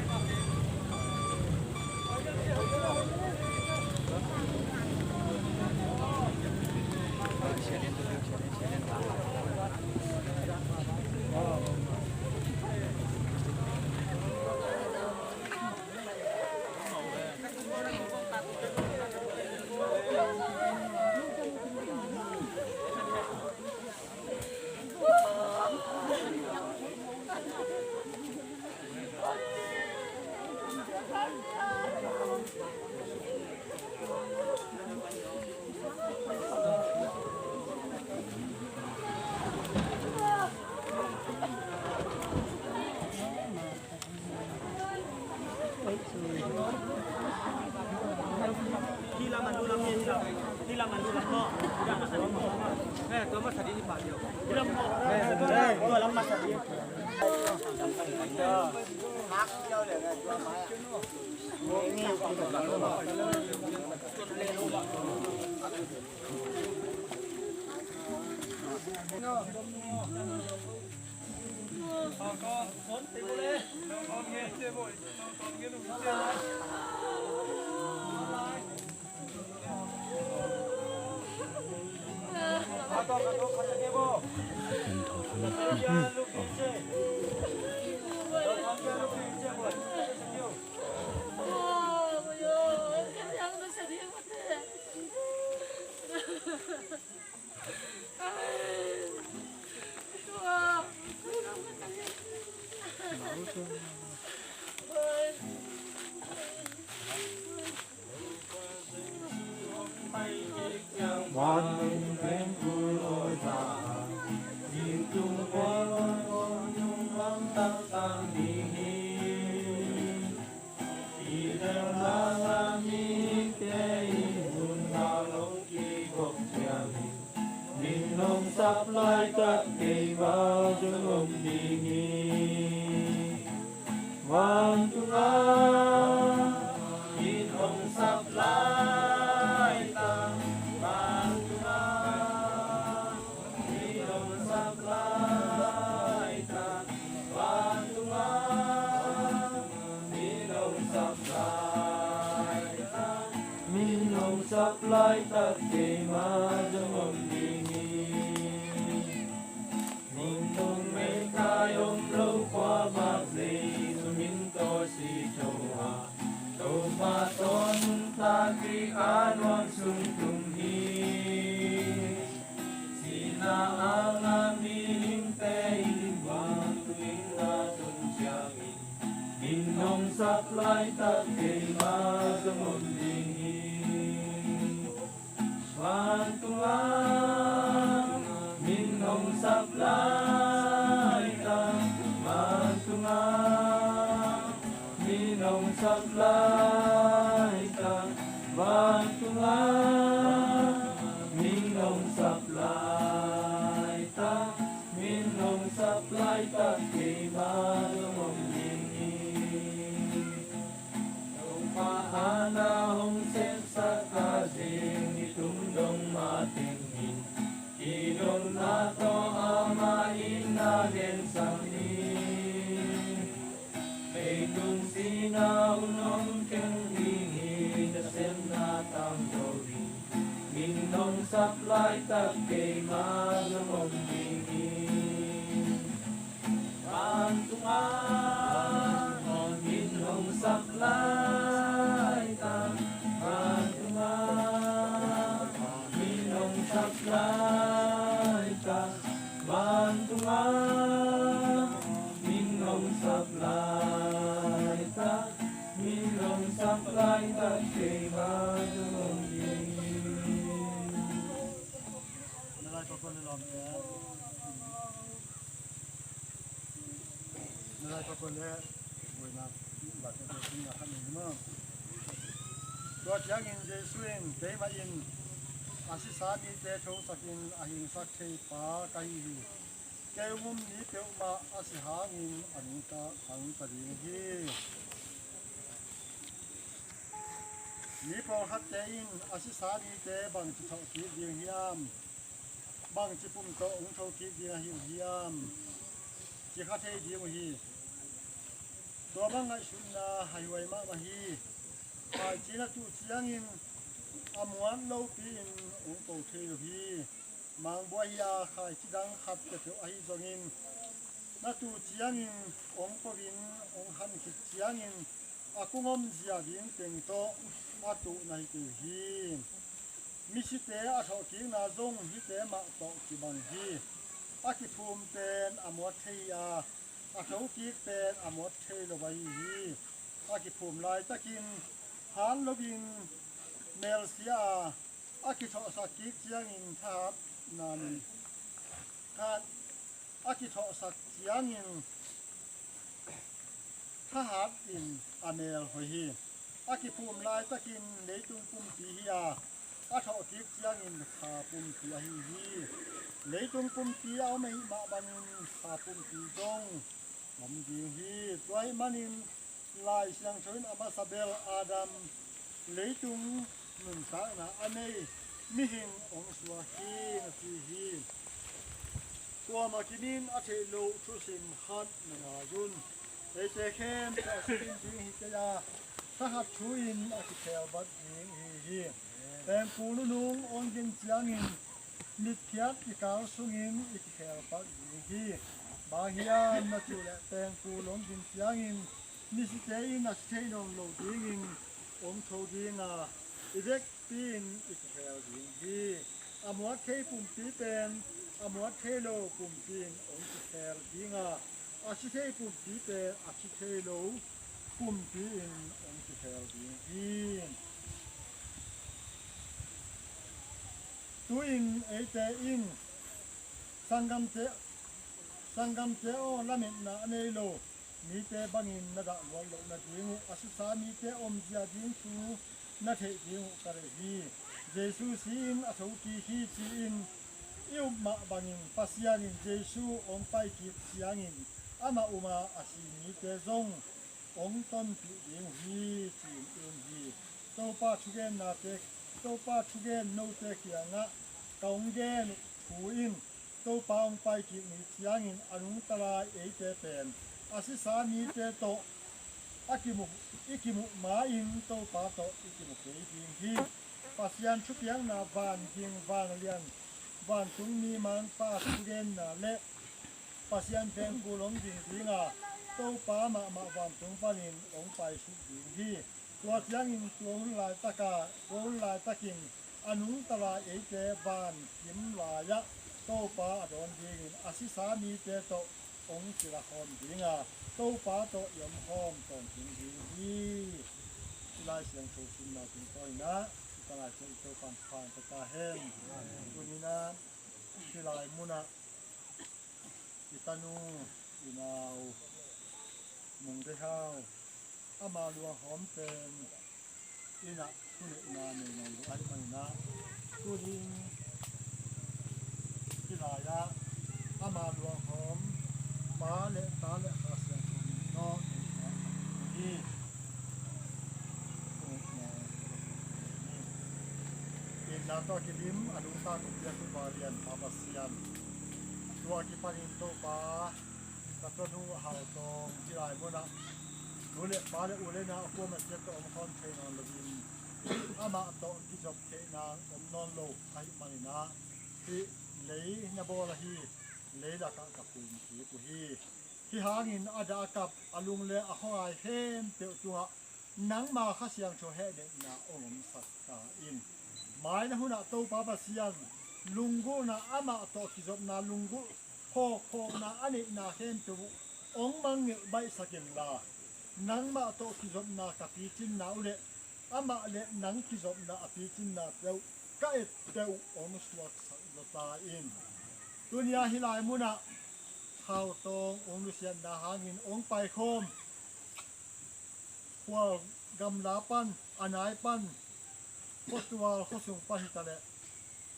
sắp lại tất kỳ vào trong ôm đi nghi vang chúng ta nhìn ông sắp lại ta vang chúng ta nhìn ông sắp lại ta vang chúng ta nhìn ông sắp lại ta nhìn ông sắp lại tất kỳ vào trong ôm đi qua bạc gì tôi min to si châu hà tô ma tôn ta kri an wang sung tum hi si na ala mi lim te in wang tu in na tun chiang in nong sap lai ta ke ma zamon ding hi wan tu min nong sap lai ta minong sắp lại ta vang tung minong sắp lại ta minong sắp lại ta kỳ ma mong nhìn ông pa ana hong sen sa ka jing ni tum dong ma ting min ki dong na to ama in na gen sang tung si na unong keng hingi na sen na tam dori min nong sap lai tak kay ma zamong hingi pan tunga min nong sap lai tak pan tunga min nong sap lai tak pan tunga min nong sap lai minong sắp lại ta kề ba dòng gì lại có con làm thế lại có con đấy buổi nào là cái chuyện là khăn gì nữa tôi chẳng in dây xuyên thế mà in asisa đi thế châu sắc in ahin sắc chơi pa cái gì cái mồm ní tiêu mà asihang in anh ta hàng ta đi hi ní phong hát tế in asisa đi tế bằng chỉ thọ kỹ điên hiam bằng chỉ phun to ông thâu kỹ điên hiu hiam chỉ hát thế điên hi ตัวมังไงสุนนาหายไวมากมาฮีหายจีนตุเจียงอินอมวนโลปีอินองค์โตเทลฮีมังบัวยาหายจีดังขัดเถื่อไอจงอินนาตุเจียงอินองค์ปวินองค์หันขิดเจียงอินอากุงอมเจียดินเต็งโตอาตุในตุฮีมิชิเตอาทอกินาจงฮิเตมาโตกิบังฮีอากิภูมิเป็นอมวเทียอาเขากิเป็นอมวเทลไวฮีอากิภูมิลายตะกินหานลบินเมลเซียอากิทอสักกิเจียงอินทับนันทัดอากิทอสักเจียงอินทหารอินอเมลหอยอากิภูมิลายตะกินเลตุงปุ่มปีฮีอาอาทอกิเจียงอินขาปุ่มปีฮีlấy tung pum pi ao mấy mà ban hà pum pi dong mắm đi hi toy manin lai siang choin amasabel adam lấy tung nun sa na anei mi hin ong swa hi na ti hi tua ma kinin a the lo thu sim khat na yun e che khem ta sin ding hi te ya ta hat thu in a ti khel bat ding hi tem pu nu nung ong jin chiang in nít thiát thì cáo xuống in ít khéo bắt gì bà hiền mà chịu lại tên phù lông kinh chiang in nít chế in là chế đồng lầu tiếng in ôm thâu tiếng à ít pin ít khéo gì mua thế bùm tí tên mua thế lô bùm pin ôm ít khéo tiếng à thế bùm tí tên thế lô bùm pin ôm ít khéo gì tu in ấy te in sangam te o la men na nei lo mi te bangin na da lo lo na ding asisa mi te om zia ding tu na the ding ka re hi jesu sin a thau ki hi chi in yêu ma bangin pasian in jesu om pai ki chiang in ama uma asi mi te zong ong ton pi ding hi chi in hi to pa chugen na te tô pa thu gen no te kia nga kaung gen thu in tô pa ong pai ki ni chiang in anung tala e te pen asi sa mi te to ikimu ma in tô pa to ikimu ke ding hi pasian chu piang na van ding van lian van tung mi man pa thu gen na le pasian pen ku long ding dinga tô pa ma van tung pa in ong pai su ding hiตัวเจียงอินตัวหุ่นลายตะกาตัวหุ่นลายตะกินอนุตลาเอเจบานยิมลายะโตปาอดอนดีงินอาศิสามีเจโตองศิลาคอมดีงาโตปาโตยมหอมตอนถึงดีดีลายเสียงโชว์ซินมาถึงต้อยนะตลาดเชียงโตปันผ่านตะกาแห้งตัวนี้นะที่ลายมุนะอิตานูอินาวมุงเดชาวอามาลัวหอมเป็นอินะทุเรนาในในไอ้ไม่นะตัวดิงที่ลายะอามาลัวหอมปาเละตาเละหาเสียงนอที่อินนาตัวกิลิมอนุตาตุเปียตุบาเรียนปาปัสยันตัวกิปานินโตปาตะตนูหาวตองที่ลายมุนะดูเลยมาเลยอุเลนะพวกมันจะต้องคอนเทนต์ลบินอามาโตที่จบเทนะผมนอนโลไอ้มันนะที่เลยนะบอกละฮีเลยละกับปุ่มที่กูฮีที่หางินอาดากับอลุงเลอะหอยเฮมเปียวตัวนังมาข้าเสียงโชว์เฮเดนะองค์สัตตาอินหมายนะหุ่นโตปาปัสยันลุงกูนะอามาโตที่จบนะลุงกูโคนะอันนี้นะเฮมตัวองค์มังเงใบสักินลานังมาโตกิจบนากับปีจินนาอุเลอามาเลนังกิจบนาปีจินนาเต้าก็เอเต้าองสวัสดิ์ตาอินตุนยาฮิลายมุนะข้าวตององลุเซียนดาหางินองไปโคมหัวกำลาปันอันายปันพดตัวข้อส่งไปฮิตาเล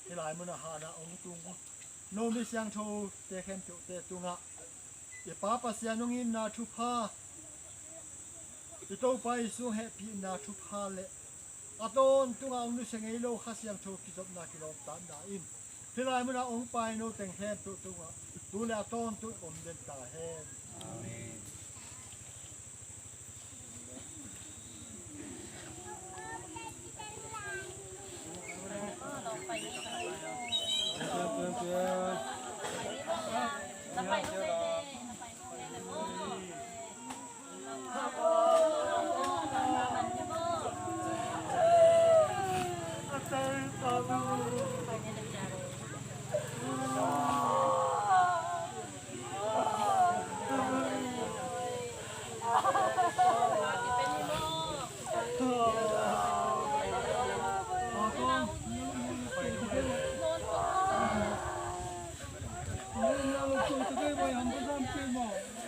ฮิลายมุนะหานะองตุงโนมิเซียงโชเตเข็มเตตุงะเอป้าปัสยานุงินนาทุพาที่โตไปสู่แฮปปี้นาทุพาเลอาตอนตุงเอาหนุ่มเสงยโลข้าเสียงโชว์กิจบนากิโลตันดาอินที่ไรมันเอาองไปโนแต่งแฮปตุงดูแลตอนตุอมเดินตาแฮป Oh.